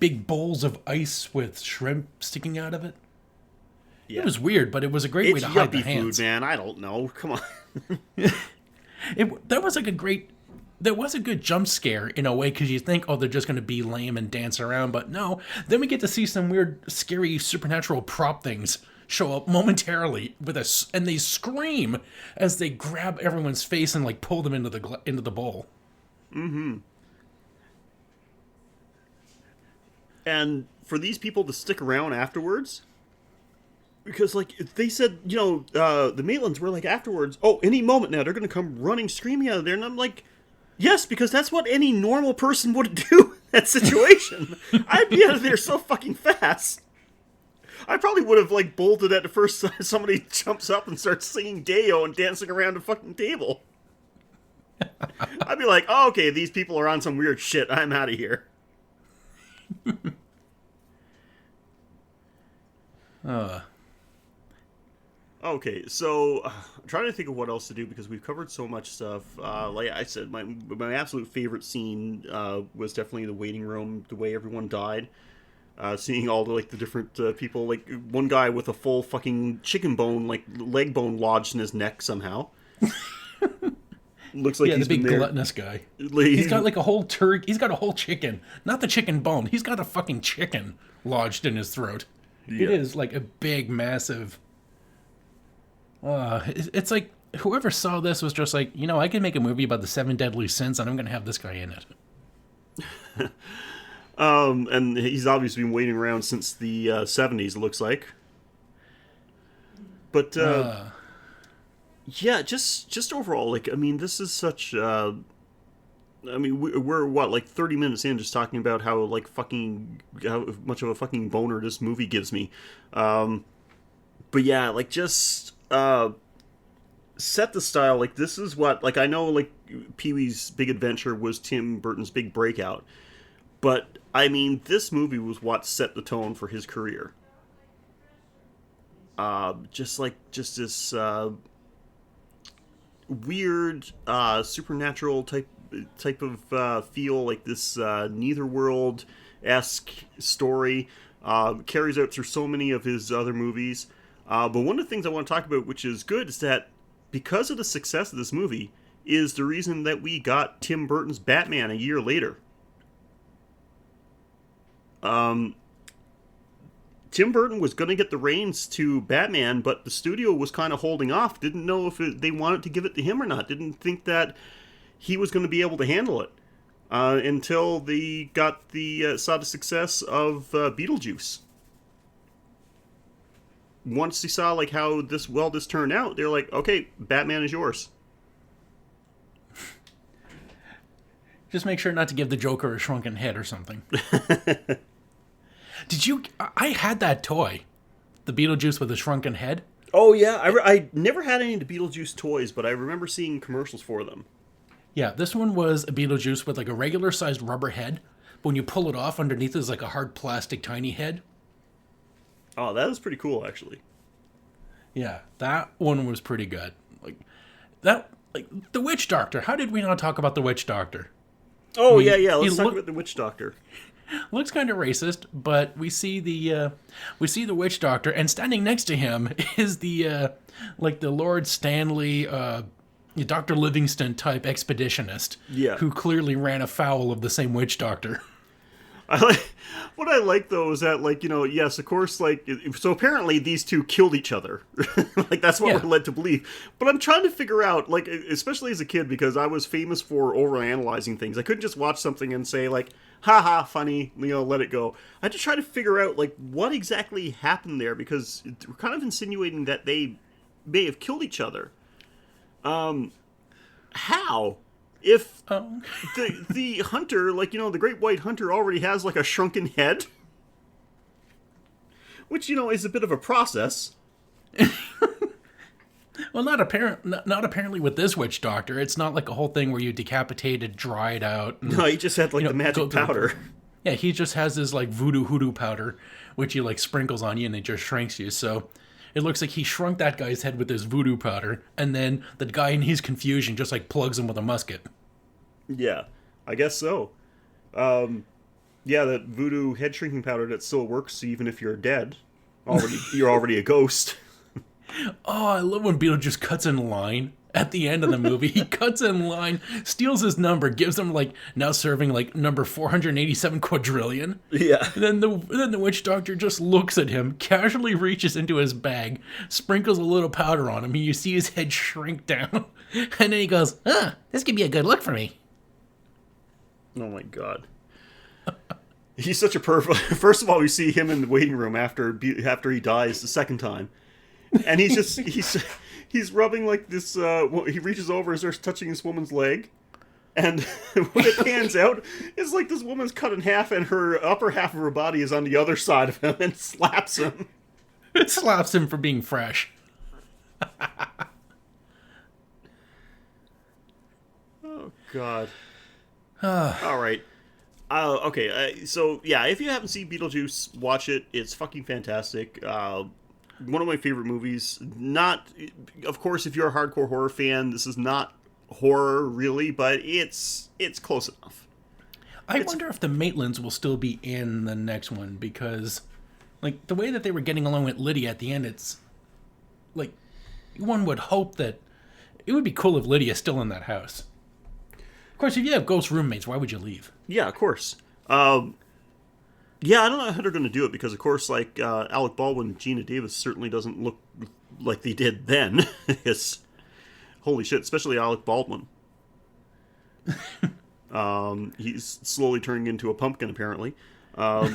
big bowls of ice with shrimp sticking out of it. Yeah. It was weird, but it was a great way to hide the hands. Food, man. I don't know. Come on. There was a good jump scare in a way, because you think, oh, they're just going to be lame and dance around, but no. Then we get to see some weird, scary, supernatural prop things show up momentarily and they scream as they grab everyone's face and like pull them into the bowl. Mm-hmm. And for these people to stick around afterwards, because like they said, the Maitlands were like afterwards, oh, any moment now they're going to come running, screaming out of there, and I'm like, yes, because that's what any normal person would do in that situation. I'd be out of there so fucking fast. I probably would have, like, bolted at the first time somebody jumps up and starts singing Deo and dancing around the fucking table. I'd be like, oh, okay, these people are on some weird shit. I'm out of here. Okay, so I'm trying to think of what else to do, because we've covered so much stuff. Like I said, my absolute favorite scene was definitely the waiting room, the way everyone died. Seeing all the different people, like one guy with a full fucking chicken bone, like leg bone lodged in his neck somehow. Looks like he's the big gluttonous guy. He's got like a whole turkey. He's got a whole chicken, not the chicken bone. He's got a fucking chicken lodged in his throat. Yeah. It is like a big, massive. It's like whoever saw this was just like, I can make a movie about the 7 deadly sins, and I'm going to have this guy in it. And he's obviously been waiting around since the 70s, it looks like. But, yeah, just overall, like, I mean, this is such, we're what, like 30 minutes in just talking about how much of a fucking boner this movie gives me. But yeah, like, just, set the style, like, this is what, like, I know, like, Pee-wee's Big Adventure was Tim Burton's big breakout. But, I mean, this movie was what set the tone for his career. Just this weird, supernatural type of feel, like this Netherworld-esque story. Carries out through so many of his other movies. But one of the things I want to talk about, which is good, is that because of the success of this movie, is the reason that we got Tim Burton's Batman a year later. Tim Burton was going to get the reins to Batman, but the studio was kind of holding off. Didn't know if they wanted to give it to him or not. Didn't think that he was going to be able to handle it until they saw the success of Beetlejuice. Once they saw like how this turned out, they're like, okay, Batman is yours. Just make sure not to give the Joker a shrunken head or something. I had that toy, the Beetlejuice with a shrunken head. Oh yeah, I never had any of the Beetlejuice toys, but I remember seeing commercials for them. Yeah, this one was a Beetlejuice with like a regular sized rubber head, but when you pull it off, underneath is like a hard plastic tiny head. Oh, that was pretty cool, actually. Yeah, that one was pretty good. Like the Witch Doctor. How did we not talk about the Witch Doctor? Oh, yeah. Let's talk about the Witch Doctor. Looks kind of racist, but we see the Witch Doctor, and standing next to him is the Lord Stanley, Dr. Livingston type expeditionist, who clearly ran afoul of the same Witch Doctor. What I like though is that, like, you know, yes, of course, like, so apparently these two killed each other. Like, that's what we're led to believe. But I'm trying to figure out, like, especially as a kid, because I was famous for overanalyzing things. I couldn't just watch something and say, like, haha, funny, you know, let it go. I had to try to figure out, like, what exactly happened there, because we're kind of insinuating that they may have killed each other. How? If the hunter, like, you know, the great white hunter already has, like, a shrunken head, which, you know, is a bit of a process. Well, not apparently with this Witch Doctor. It's not like a whole thing where you decapitated, dried out. And, no, he just had, like, the magic powder. Yeah, he just has this, like, voodoo hoodoo powder, which he, like, sprinkles on you and it just shrinks you, so... It looks like he shrunk that guy's head with his voodoo powder, and then the guy in his confusion just, like, plugs him with a musket. Yeah, I guess so. Yeah, that voodoo head shrinking powder that still works even if you're dead. You're already a ghost. Oh, I love when Beetlejuice cuts in line at the end of the movie. He cuts in line, steals his number, gives him, like, now serving, like, number 487 quadrillion. Yeah. And then the Witch Doctor just looks at him, casually reaches into his bag, sprinkles a little powder on him, and you see his head shrink down. And then he goes, this could be a good look for me. Oh my god. He's such a pervert. First of all, we see him in the waiting room after he dies the second time. And he's rubbing, like, this, he reaches over and starts touching this woman's leg. And when it pans out, it's like this woman's cut in half and her upper half of her body is on the other side of him and slaps him. It slaps him for being fresh. Oh, God. All right. Okay, so, yeah, if you haven't seen Beetlejuice, watch it. It's fucking fantastic. One of my favorite movies. Not, of course, if you're a hardcore horror fan, this is not horror, really, but it's close enough. I wonder if the Maitlands will still be in the next one, because, like, the way that they were getting along with Lydia at the end, it's, like, one would hope that it would be cool if Lydia's still in that house. Of course, if you have ghost roommates, why would you leave? Yeah, of course. Yeah, I don't know how they're going to do it, because, of course, like, Alec Baldwin and Gina Davis certainly doesn't look like they did then. It's, holy shit, especially Alec Baldwin. He's slowly turning into a pumpkin, apparently. Well,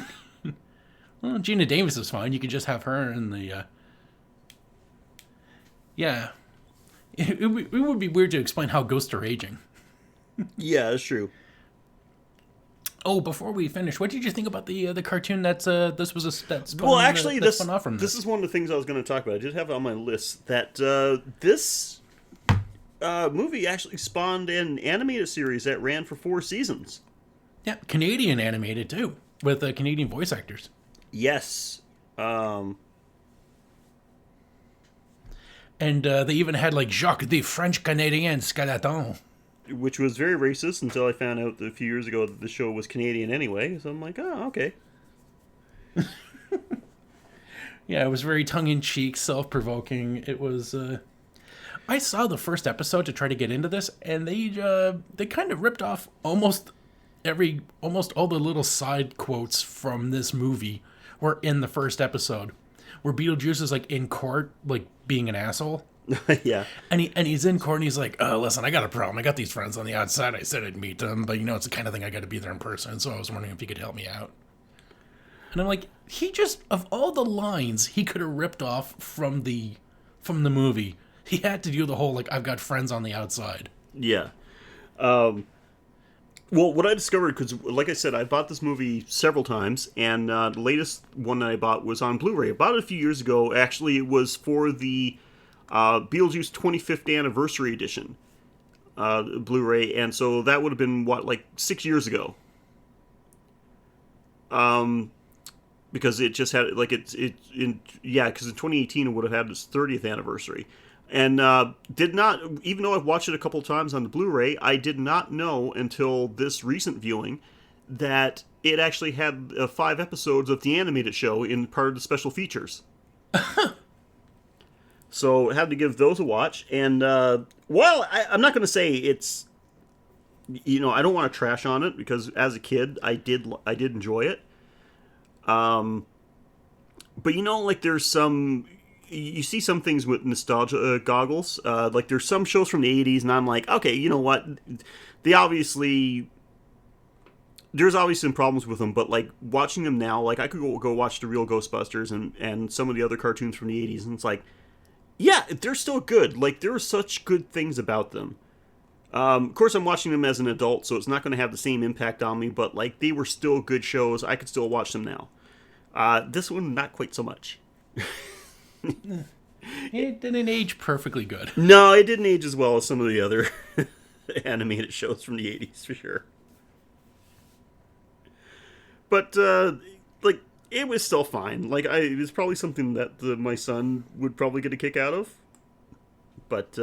Gina Davis is fine. You could just have her in the... Yeah. It would be weird to explain how ghosts are aging. Yeah, that's true. Oh, before we finish, what did you think about the cartoon that's this spun off from this? This is one of the things I was going to talk about. I did have it on my list that this movie actually spawned an animated series that ran for 4 seasons. Yeah, Canadian animated too, with Canadian voice actors. Yes. And they even had, like, Jacques the French Canadien Skeleton. Which was very racist until I found out a few years ago that the show was Canadian anyway. So I'm like, oh, okay. Yeah, it was very tongue-in-cheek, self-provoking. It was... I saw the first episode to try to get into this, and they kind of ripped off almost all the little side quotes from this movie were in the first episode. Where Beetlejuice is, like, in court, like, being an asshole. Yeah. And he's in court and he's like, oh, listen, I got a problem. I got these friends on the outside. I said I'd meet them, but it's the kind of thing I got to be there in person. So I was wondering if you could help me out. And I'm like, he just, of all the lines he could have ripped off from the movie, he had to do the whole, like, I've got friends on the outside. Yeah. Well, what I discovered, because like I said, I bought this movie several times, and the latest one that I bought was on Blu-ray. I bought it a few years ago. Actually, it was for the Beetlejuice 25th Anniversary Edition Blu-ray, and so that would have been, like 6 years ago. Because it just had, like, because in 2018 it would have had its 30th anniversary. And did not, even though I've watched it a couple times on the Blu-ray, I did not know until this recent viewing that it actually had 5 episodes of the animated show in part of the special features. So I had to give those a watch. And, I'm not going to say it's, I don't want to trash on it, because as a kid, I did enjoy it. But like there's some... You see some things with nostalgia goggles. Like there's some shows from the 80s, and I'm like, okay, you know what? There's obviously some problems with them, but like watching them now, like I could go watch the real Ghostbusters and some of the other cartoons from the 80s, and it's like, yeah, they're still good. Like there are such good things about them. Of course, I'm watching them as an adult, so it's not going to have the same impact on me, but like they were still good shows. I could still watch them now. This one, not quite so much. It didn't age perfectly good. No, it didn't age as well as some of the other animated shows from the 80s, for sure. But, like, it was still fine. Like, it was probably something that my son would probably get a kick out of. But,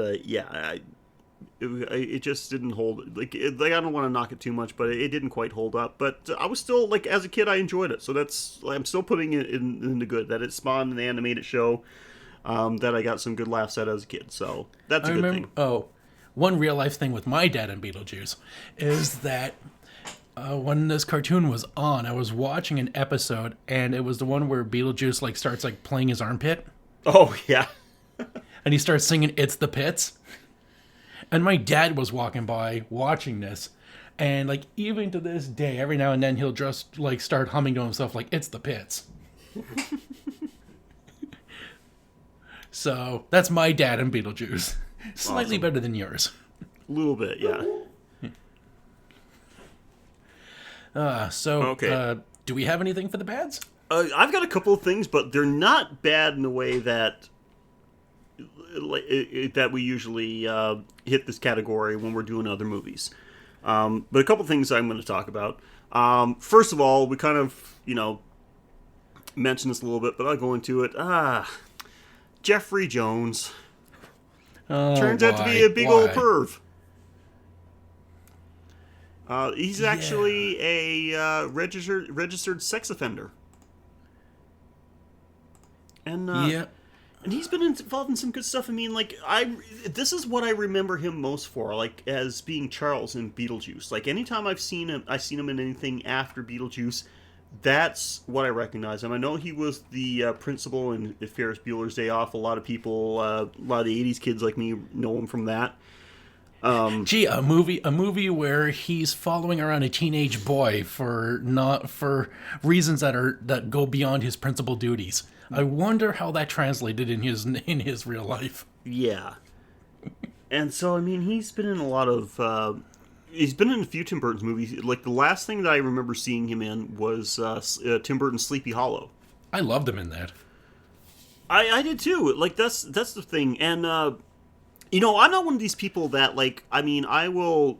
it just didn't hold... Like, I don't want to knock it too much, but it didn't quite hold up. But I was still, like, as a kid, I enjoyed it. So I'm still putting it in the good. That it spawned an animated show that I got some good laughs at as a kid. So that's a good thing. Oh, one real-life thing with my dad and Beetlejuice is that when this cartoon was on, I was watching an episode, and it was the one where Beetlejuice, like, starts, like, playing his armpit. Oh, yeah. And he starts singing It's the Pits. And my dad was walking by watching this, and like even to this day, every now and then he'll just like start humming to himself like It's the Pits. So that's my dad and Beetlejuice. Slightly better than yours. A little bit, yeah. Okay. Do we have anything for the bads? I've got a couple of things, but they're not bad in the way that that we usually hit this category when we're doing other movies. But a couple things I'm going to talk about. First of all, we kind of, mentioned this a little bit, but I'll go into it. Jeffrey Jones. Turns out to be a big old perv. He's actually a registered sex offender. And and he's been involved in some good stuff. I mean, like, this is what I remember him most for, like, as being Charles in Beetlejuice. Like, anytime I've seen him in anything after Beetlejuice, that's what I recognize him. I know he was the principal in Ferris Bueller's Day Off. A lot of people, a lot of the 80s kids like me know him from that. A movie where he's following around a teenage boy for reasons that go beyond his principal duties. I wonder how that translated in his real life. Yeah. And so, I mean, he's been in a lot of... he's been in a few Tim Burton movies. Like, the last thing that I remember seeing him in was Tim Burton's Sleepy Hollow. I loved him in that. I did too. Like, that's the thing. And, I'm not one of these people that, like... I mean, I will,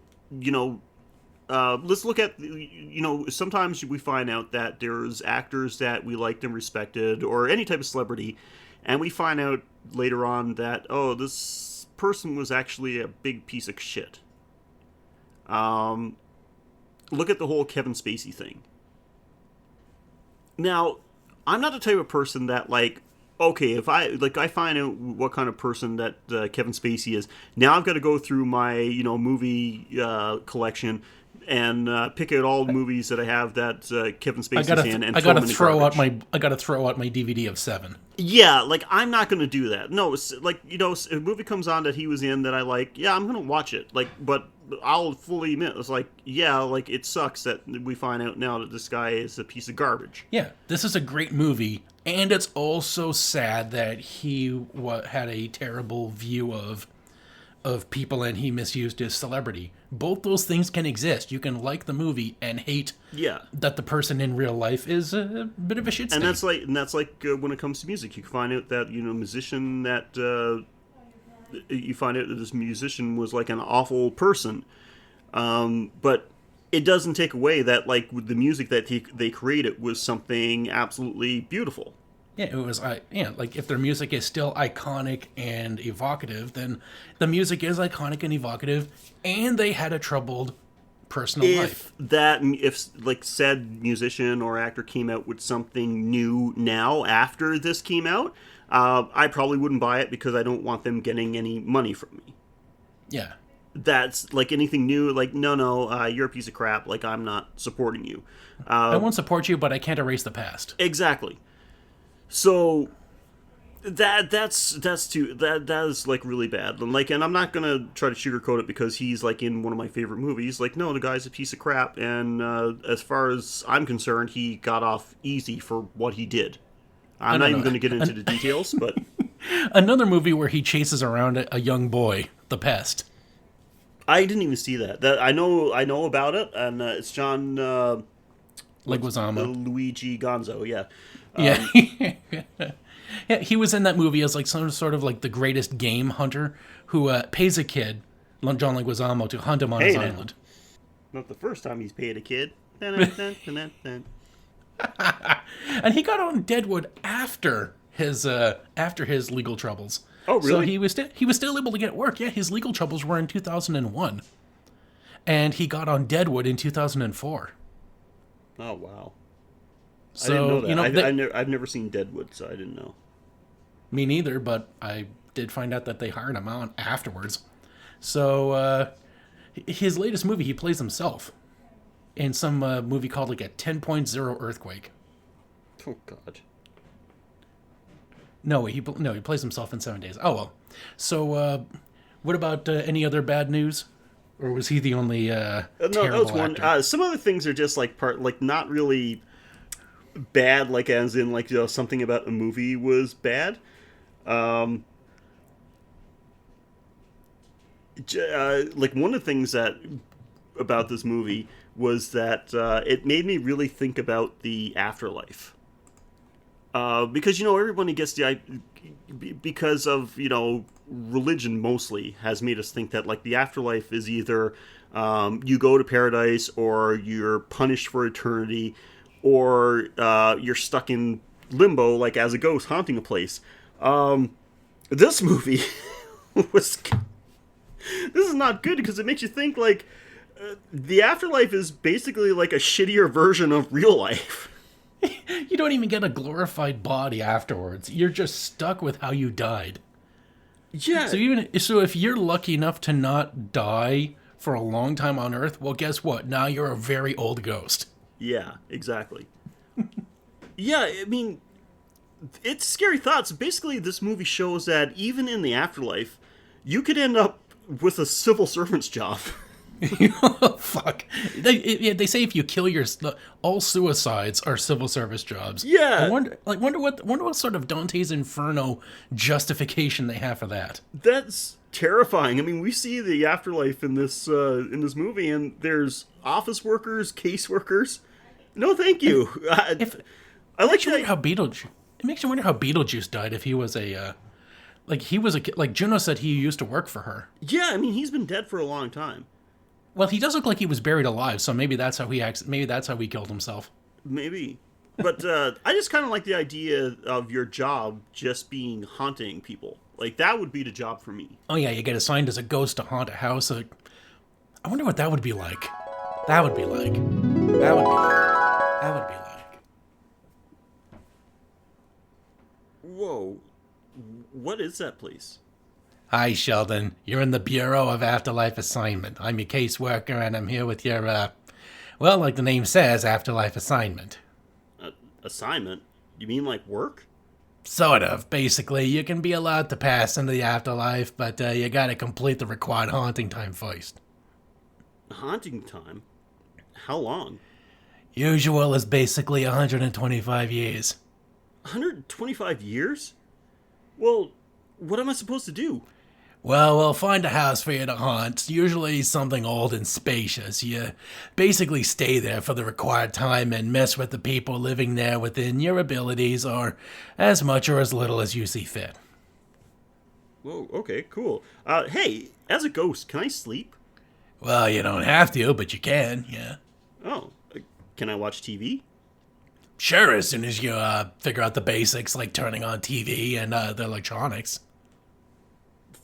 let's look at, sometimes we find out that there's actors that we liked and respected, or any type of celebrity, and we find out later on that, oh, this person was actually a big piece of shit. Look at the whole Kevin Spacey thing. Now, I'm not the type of person that, like, okay, if I find out what kind of person that Kevin Spacey is, now I've got to go through my, movie collection and pick out all the movies that I have that Kevin Spacey's in, and I gotta throw them in the I gotta throw out my DVD of 7. Yeah, like, I'm not gonna do that. No, it's like, if a movie comes on that he was in that I like, yeah, I'm gonna watch it. Like, but I'll fully admit, it's like, yeah, like, it sucks that we find out now that this guy is a piece of garbage. Yeah, this is a great movie, and it's also sad that he had a terrible view of people, and he misused his celebrity. Both those things can exist. You can like the movie and hate that the person in real life is a bit of a shit stain. And that's like when it comes to music, you can find out that musician that you find out that this musician was like an awful person, but it doesn't take away that, like, the music that they created was something absolutely beautiful. Yeah, it was. Like, if their music is still iconic and evocative, then the music is iconic and evocative, and they had a troubled personal life. If like said musician or actor came out with something new now after this came out, I probably wouldn't buy it because I don't want them getting any money from me. Yeah. That's like anything new. Like, no, you're a piece of crap. Like, I'm not supporting you. I won't support you, but I can't erase the past. Exactly. So that is like really bad. And I'm not gonna try to sugarcoat it because he's like in one of my favorite movies. Like, no, the guy's a piece of crap, and as far as I'm concerned, he got off easy for what he did. I'm not even going to get into the details, but another movie where he chases around a young boy, The Pest. I didn't even see that. I know about it, and it's John Leguizamo, Luigi Gonzo, yeah. Yeah. Yeah, he was in that movie as like some sort of like the greatest game hunter who pays a kid, John Leguizamo, to hunt him on his island. Not the first time he's paid a kid. And he got on Deadwood after his legal troubles. Oh, really? So he was still able to get work. Yeah, his legal troubles were in 2001, and he got on Deadwood in 2004. Oh, wow. So, I didn't know that. I've never seen Deadwood, so I didn't know. Me neither, but I did find out that they hired him on afterwards. So, his latest movie, he plays himself in some movie called like a 10.0 Earthquake. Oh, God. No, he plays himself in 7 days. Oh, well. So, what about any other bad news? Or was he the only terrible that was one. actor? Some other things are just like not really bad, like as in like something about a movie was bad. Like one of the things about this movie was that it made me really think about the afterlife. Because everybody gets because of religion mostly has made us think that like the afterlife is either you go to paradise or you're punished for eternity, or you're stuck in limbo like as a ghost haunting a place. This movie this is not good because it makes you think like the afterlife is basically like a shittier version of real life. You don't even get a glorified body afterwards. You're just stuck with how you died. Yeah. So if you're lucky enough to not die for a long time on Earth, well, guess what? Now you're a very old ghost. Yeah, exactly. Yeah, I mean, it's scary thoughts. Basically, this movie shows that even in the afterlife, you could end up with a civil servant's job. Fuck. They say if you kill all suicides are civil service jobs. Yeah. I wonder what sort of Dante's Inferno justification they have for that. That's terrifying. I mean, we see the afterlife in this movie, and there's office workers, case workers. No, thank you. It makes you wonder how Beetlejuice died. If he was like Juno said, he used to work for her. Yeah, I mean, he's been dead for a long time. Well, he does look like he was buried alive, so maybe that's how he killed himself. Maybe. But I just kind of like the idea of your job just being haunting people. Like, that would be the job for me. Oh, yeah, you get assigned as a ghost to haunt a house. I wonder what that would be like. That would be like. Whoa. What is that place? Hi, Sheldon. You're in the Bureau of Afterlife Assignment. I'm your caseworker, and I'm here with your, well, like the name says, afterlife assignment. Assignment? You mean like work? Sort of. Basically, you can be allowed to pass into the afterlife, but you gotta complete the required haunting time first. Haunting time? How long? Usual is basically 125 years. 125 years? Well, what am I supposed to do? Well, we'll find a house for you to haunt, usually something old and spacious. You basically stay there for the required time and mess with the people living there within your abilities, or as much or as little as you see fit. Whoa, okay, cool. Hey, as a ghost, can I sleep? Well, you don't have to, but you can, yeah. Oh, can I watch TV? Sure, as soon as you figure out the basics, like turning on TV and the electronics.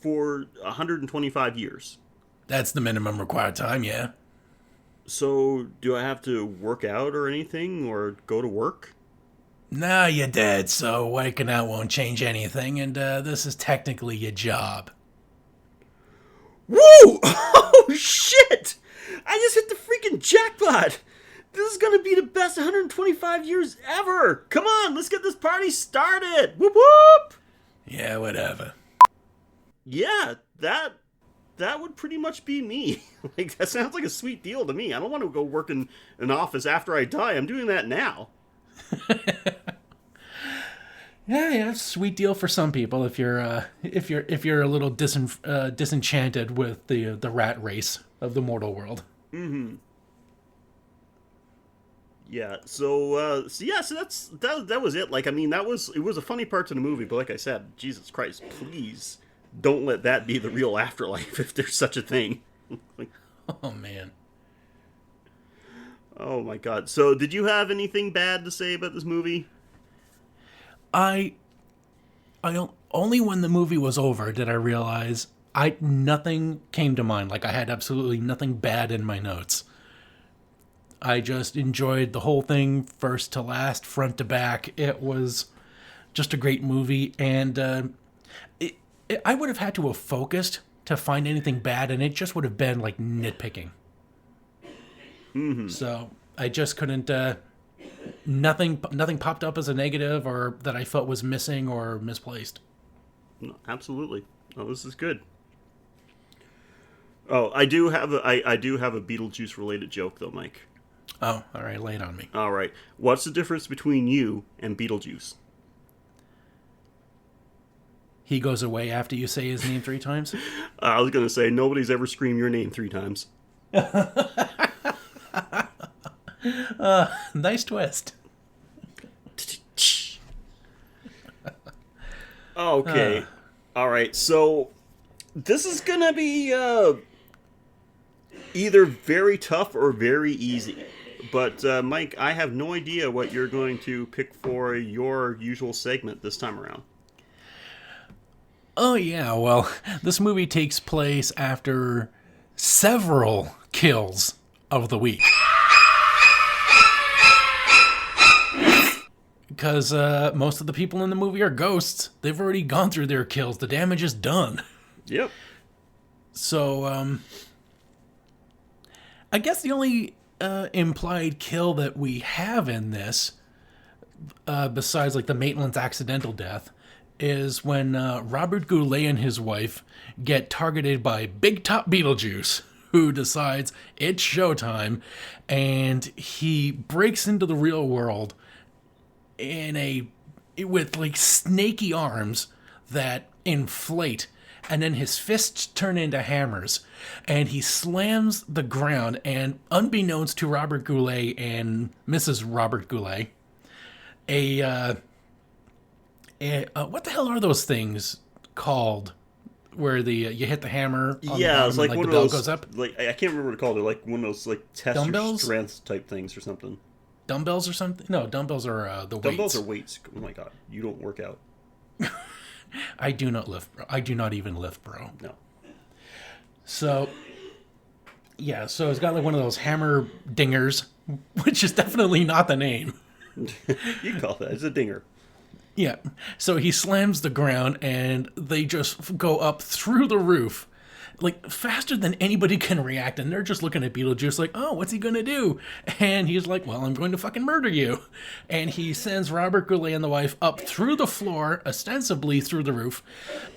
For 125 years. That's the minimum required time, yeah. So, do I have to work out or anything, or go to work? Nah, you're dead, so working out won't change anything, and this is technically your job. Woo! Oh, shit! I just hit the freaking jackpot! This is gonna be the best 125 years ever! Come on, let's get this party started! Whoop whoop! Yeah, whatever. Yeah, that would pretty much be me. Like, that sounds like a sweet deal to me. I don't want to go work in an office after I die. I'm doing that now. Yeah, sweet deal for some people if you're a little disenchanted with the rat race of the mortal world. Mm-hmm. Yeah. So that was it. Like, I mean, it was a funny part to the movie, but like I said, Jesus Christ, please don't let that be the real afterlife if there's such a thing. Like, Oh man. oh my God. So, did you have anything bad to say about this movie? I don't, only when the movie was over did I realize nothing came to mind. Like I had absolutely nothing bad in my notes. I just enjoyed the whole thing, first to last, front to back. It was just a great movie, and I would have had to have focused to find anything bad, and it just would have been like nitpicking. Mm-hmm. So I just couldn't. Nothing popped up as a negative or that I felt was missing or misplaced. No, absolutely. Oh, this is good. Oh, I do have I do have a Beetlejuice related joke though, Mike. Oh, all right, lay it on me. All right. What's the difference between you and Beetlejuice? He goes away after you say his name 3 times? I was going to say, nobody's ever screamed your name 3 times. Nice twist. Okay. All right. So, this is going to be either very tough or very easy. But, Mike, I have no idea what you're going to pick for your usual segment this time around. Oh, yeah, well, this movie takes place after several kills of the week. Because most of the people in the movie are ghosts. They've already gone through their kills. The damage is done. Yep. So, I guess the only implied kill that we have in this, besides like the Maitland's accidental death, is when Robert Goulet and his wife get targeted by Big Top Beetlejuice, who decides it's showtime, and he breaks into the real world with like snaky arms that inflate, and then his fists turn into hammers, and he slams the ground, and unbeknownst to Robert Goulet and Mrs. Robert Goulet, what the hell are those things called? Where you hit the hammer on the bottom it's like and, one the of bell those. goes up? Like, I can't remember what to call it. They're like one of those like test your Dumbbells? strength type things or something. Dumbbells or something? No, dumbbells are the weights. Dumbbells are weights. Oh my God, you don't work out. I do not lift, bro. I do not even lift, bro. No. So, yeah, so it's got like one of those hammer dingers, which is definitely not the name. You can call that. It's a dinger. Yeah. So he slams the ground and they just go up through the roof. Like faster than anybody can react, and they're just looking at Beetlejuice like, oh, what's he gonna do? And he's like, well, I'm going to fucking murder you. And he sends Robert Goulet and the wife up through the floor, ostensibly through the roof,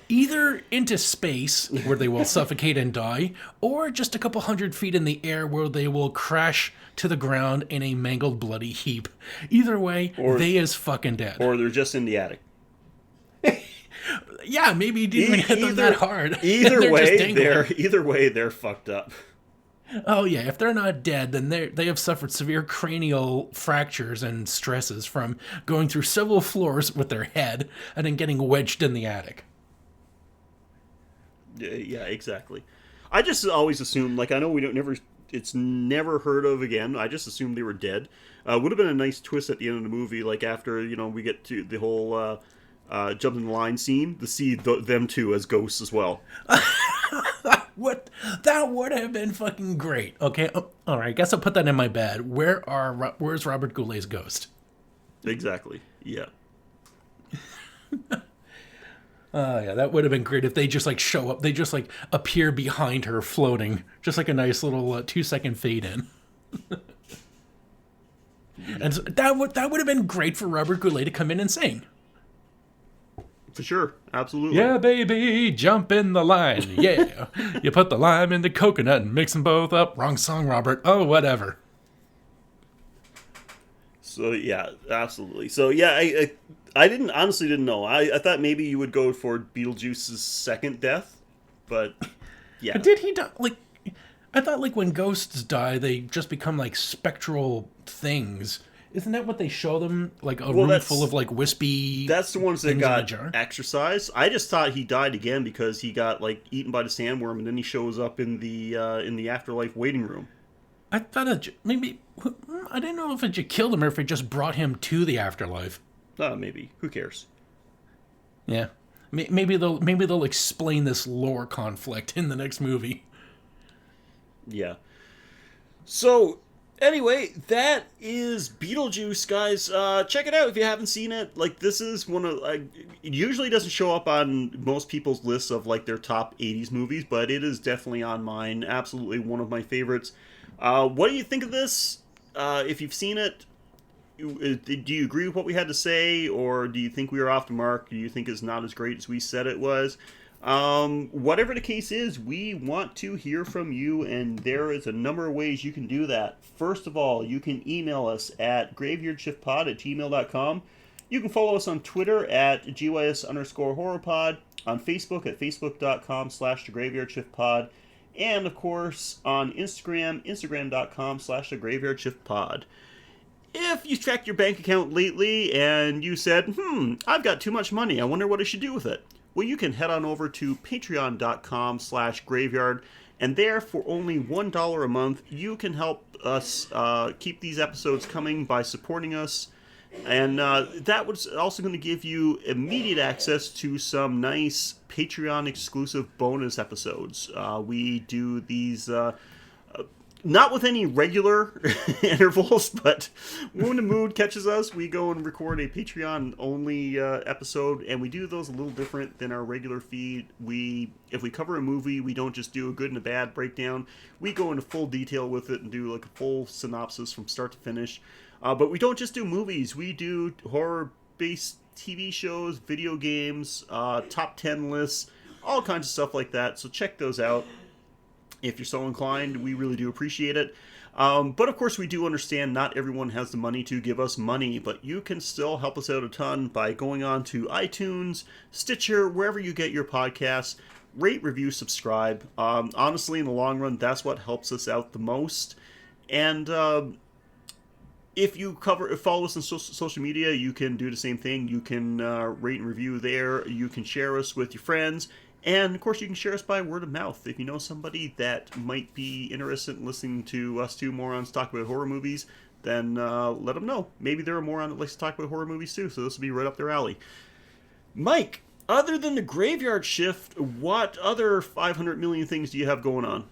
either into space, where they will suffocate and die, or just a couple 100 feet in the air where they will crash to the ground in a mangled, bloody heap. Either way, they is fucking dead. Or they're just in the attic. Yeah, maybe he didn't even hit them that hard. Either way, they're fucked up. Oh yeah, if they're not dead, then they have suffered severe cranial fractures and stresses from going through several floors with their head and then getting wedged in the attic. Yeah, exactly. I just always assumed, like, I know it's never heard of again. I just assumed they were dead. Would have been a nice twist at the end of the movie, like after, we get to the whole jump in the line scene, to see them two as ghosts as well. What? That would have been fucking great. Okay, all right. I guess I'll put that in my bed. Where's Robert Goulet's ghost? Exactly. Yeah. Yeah, that would have been great if they just like show up. They just like appear behind her, floating, just like a nice little 2-second fade in. And so that would have been great for Robert Goulet to come in and sing. For sure, absolutely. Yeah, baby, jump in the line. Yeah, you put the lime in the coconut and mix them both up. Wrong song, Robert. Oh, whatever. So yeah, absolutely. So yeah, I honestly didn't know. I thought maybe you would go for Beetlejuice's second death, but yeah. But did he die? Like, I thought like when ghosts die, they just become like spectral things. Isn't that what they show them? Like a room full of like wispy. That's the ones that got exorcised. I just thought he died again because he got like eaten by the sandworm, and then he shows up in the afterlife waiting room. I thought maybe I didn't know if it just killed him or if it just brought him to the afterlife. Maybe. Who cares? Yeah, maybe they'll explain this lore conflict in the next movie. Yeah. So. Anyway, that is Beetlejuice, guys. Check it out if you haven't seen it. Like, this is one of, it usually doesn't show up on most people's lists of, like, their top 80s movies, but it is definitely on mine. Absolutely one of my favorites. What do you think of this? If you've seen it, do you agree with what we had to say, or do you think we were off the mark? Do you think it's not as great as we said it was? Whatever the case is, we want to hear from you, and there is a number of ways you can do that. First of all, you can email us at graveyardshiftpod@gmail.com. You can follow us on Twitter at GYS_horrorpod, on Facebook at facebook.com/thegraveyardshiftpod, and of course on Instagram, instagram.com/thegraveyardshiftpod. If you checked your bank account lately and you said, I've got too much money, I wonder what I should do with it. Well, you can head on over to patreon.com/graveyard, and there, for only $1 a month, you can help us keep these episodes coming by supporting us. And that was also going to give you immediate access to some nice Patreon-exclusive bonus episodes. We do these... not with any regular intervals, but when the mood catches us, we go and record a Patreon-only episode, and we do those a little different than our regular feed. If we cover a movie, we don't just do a good and a bad breakdown. We go into full detail with it and do like a full synopsis from start to finish. But we don't just do movies. We do horror-based TV shows, video games, top 10 lists, all kinds of stuff like that. So check those out. If you're so inclined, we really do appreciate it. But of course, we do understand not everyone has the money to give us money, but you can still help us out a ton by going on to iTunes, Stitcher, wherever you get your podcasts. Rate, review, subscribe. Honestly, in the long run, that's what helps us out the most. And if you follow us on social media, you can do the same thing. You can rate and review there. You can share us with your friends. And, of course, you can share us by word of mouth. If you know somebody that might be interested in listening to us two morons talk about horror movies, then let them know. Maybe they're a moron that likes to talk about horror movies, too, so this will be right up their alley. Mike, other than the Graveyard Shift, what other 500 million things do you have going on?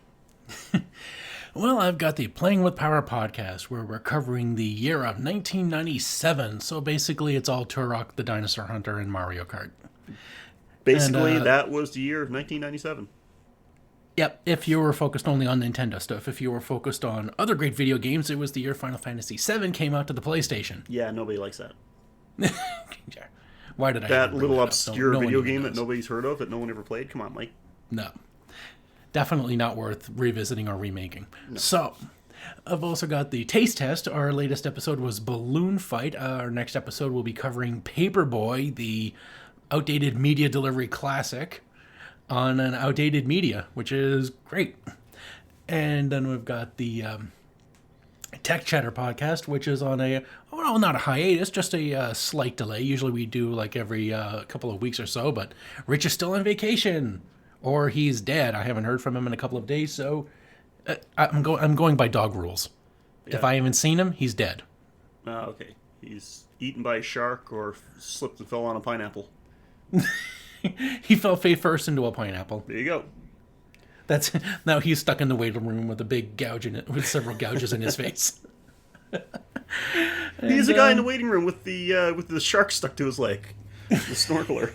Well, I've got the Playing with Power podcast, where we're covering the year of 1997. So basically, it's all Turok the Dinosaur Hunter and Mario Kart. Basically, that was the year of 1997. Yep, if you were focused only on Nintendo stuff. If you were focused on other great video games, it was the year Final Fantasy VII came out to the PlayStation. Yeah, nobody likes that. Why did I? That little obscure video game that knows. nobody's heard of, that no one ever played? Come on, Mike. No. Definitely not worth revisiting or remaking. No. So, I've also got the Taste Test. Our latest episode was Balloon Fight. Our next episode will be covering Paperboy, the outdated media delivery classic, on an outdated media, which is great. And then we've got the Tech Chatter podcast, which is on not a hiatus, just a slight delay. Usually we do like every couple of weeks or so, but Rich is still on vacation, or he's dead. I haven't heard from him in a couple of days, so I'm going by dog rules. Yeah. If I haven't seen him, he's dead. Okay. He's eaten by a shark or slipped and fell on a pineapple. He fell face first into a pineapple. There you go. Now he's stuck in the waiting room with a big gouge in it, with several gouges in his face. He's the guy in the waiting room with the shark stuck to his leg, the snorkeler.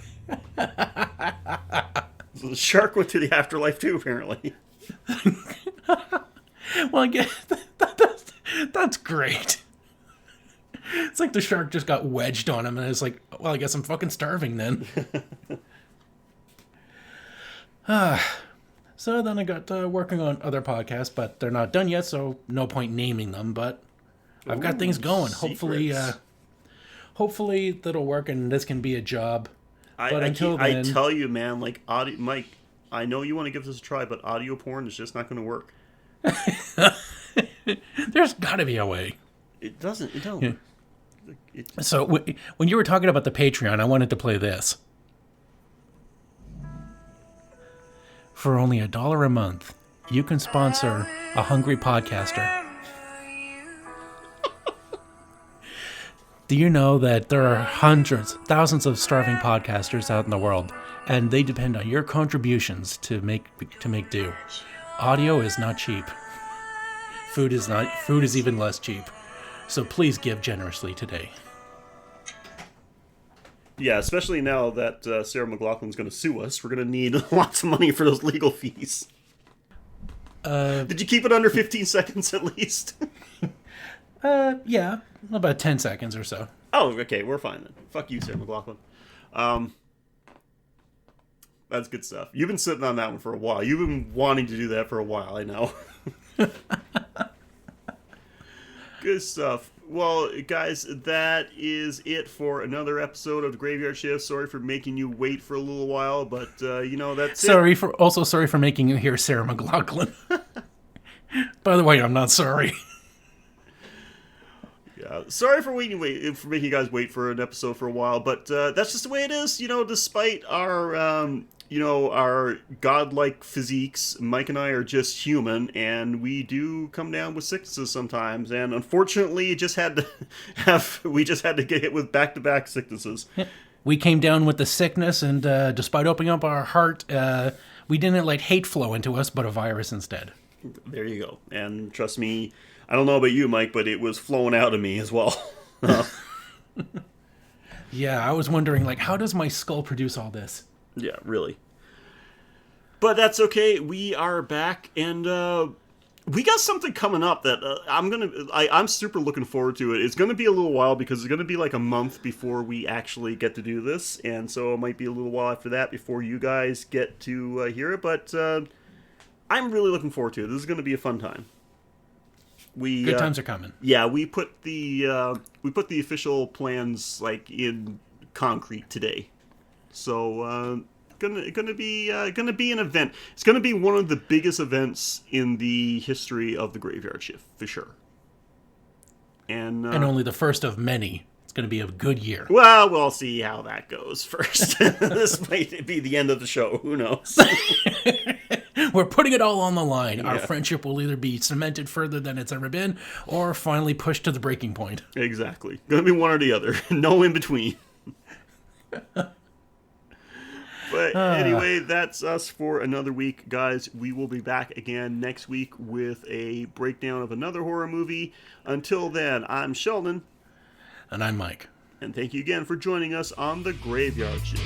So the shark went to the afterlife too, apparently. Well, I guess that's great. It's like the shark just got wedged on him, and it's like, well, I guess I'm fucking starving then. So then I got working on other podcasts, but they're not done yet, so no point naming them. But I've got things going. Secrets. Hopefully that'll work, and this can be a job. But until I then, tell you, man, like Mike, I know you want to give this a try, but audio porn is just not going to work. There's got to be a way. It doesn't. It don't. Yeah. So when you were talking about the Patreon, I wanted to play this. For only $1 a month, you can sponsor a hungry podcaster. Do you know that there are hundreds, thousands of starving podcasters out in the world, and they depend on your contributions to make do? Audio is not cheap. Food is even less cheap. So please give generously today. Yeah, especially now that Sarah McLachlan's going to sue us. We're going to need lots of money for those legal fees. Did you keep it under 15 seconds at least? Yeah, about 10 seconds or so. Oh, okay, we're fine then. Fuck you, Sarah McLachlan. That's good stuff. You've been sitting on that one for a while. You've been wanting to do that for a while, I know. Good stuff. Well, guys, that is it for another episode of the Graveyard Shift. Sorry for making you wait for a little while, but, that's it. Sorry for making you hear Sarah McLachlan. By the way, I'm not sorry. Yeah, sorry for making you guys wait for an episode for a while, but that's just the way it is. Despite our our godlike physiques, Mike and I are just human, and we do come down with sicknesses sometimes. And unfortunately, we just had to get hit with back-to-back sicknesses. We came down with the sickness, and despite opening up our heart, we didn't let hate flow into us, but a virus instead. There you go. And trust me, I don't know about you, Mike, but it was flowing out of me as well. Yeah, I was wondering, how does my skull produce all this? Yeah, really. But that's okay. We are back, and we got something coming up that I'm super looking forward to it. It's going to be a little while because it's going to be like a month before we actually get to do this, and so it might be a little while after that before you guys get to hear it. But I'm really looking forward to it. This is going to be a fun time. Good times are coming. Yeah, we put the official plans in concrete today. So gonna be an event. It's gonna be one of the biggest events in the history of the Graveyard Shift for sure. And only the first of many. It's gonna be a good year. Well, we'll see how that goes first. This might be the end of the show. Who knows? We're putting it all on the line. Yeah. Our friendship will either be cemented further than it's ever been, or finally pushed to the breaking point. Exactly. Gonna be one or the other. No in between. But But anyway, that's us for another week, guys. We will be back again next week with a breakdown of another horror movie. Until then, I'm Sheldon. And I'm Mike. And thank you again for joining us on The Graveyard Shift.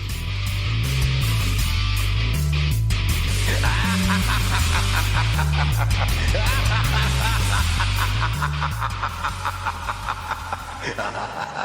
Ha ha ha ha!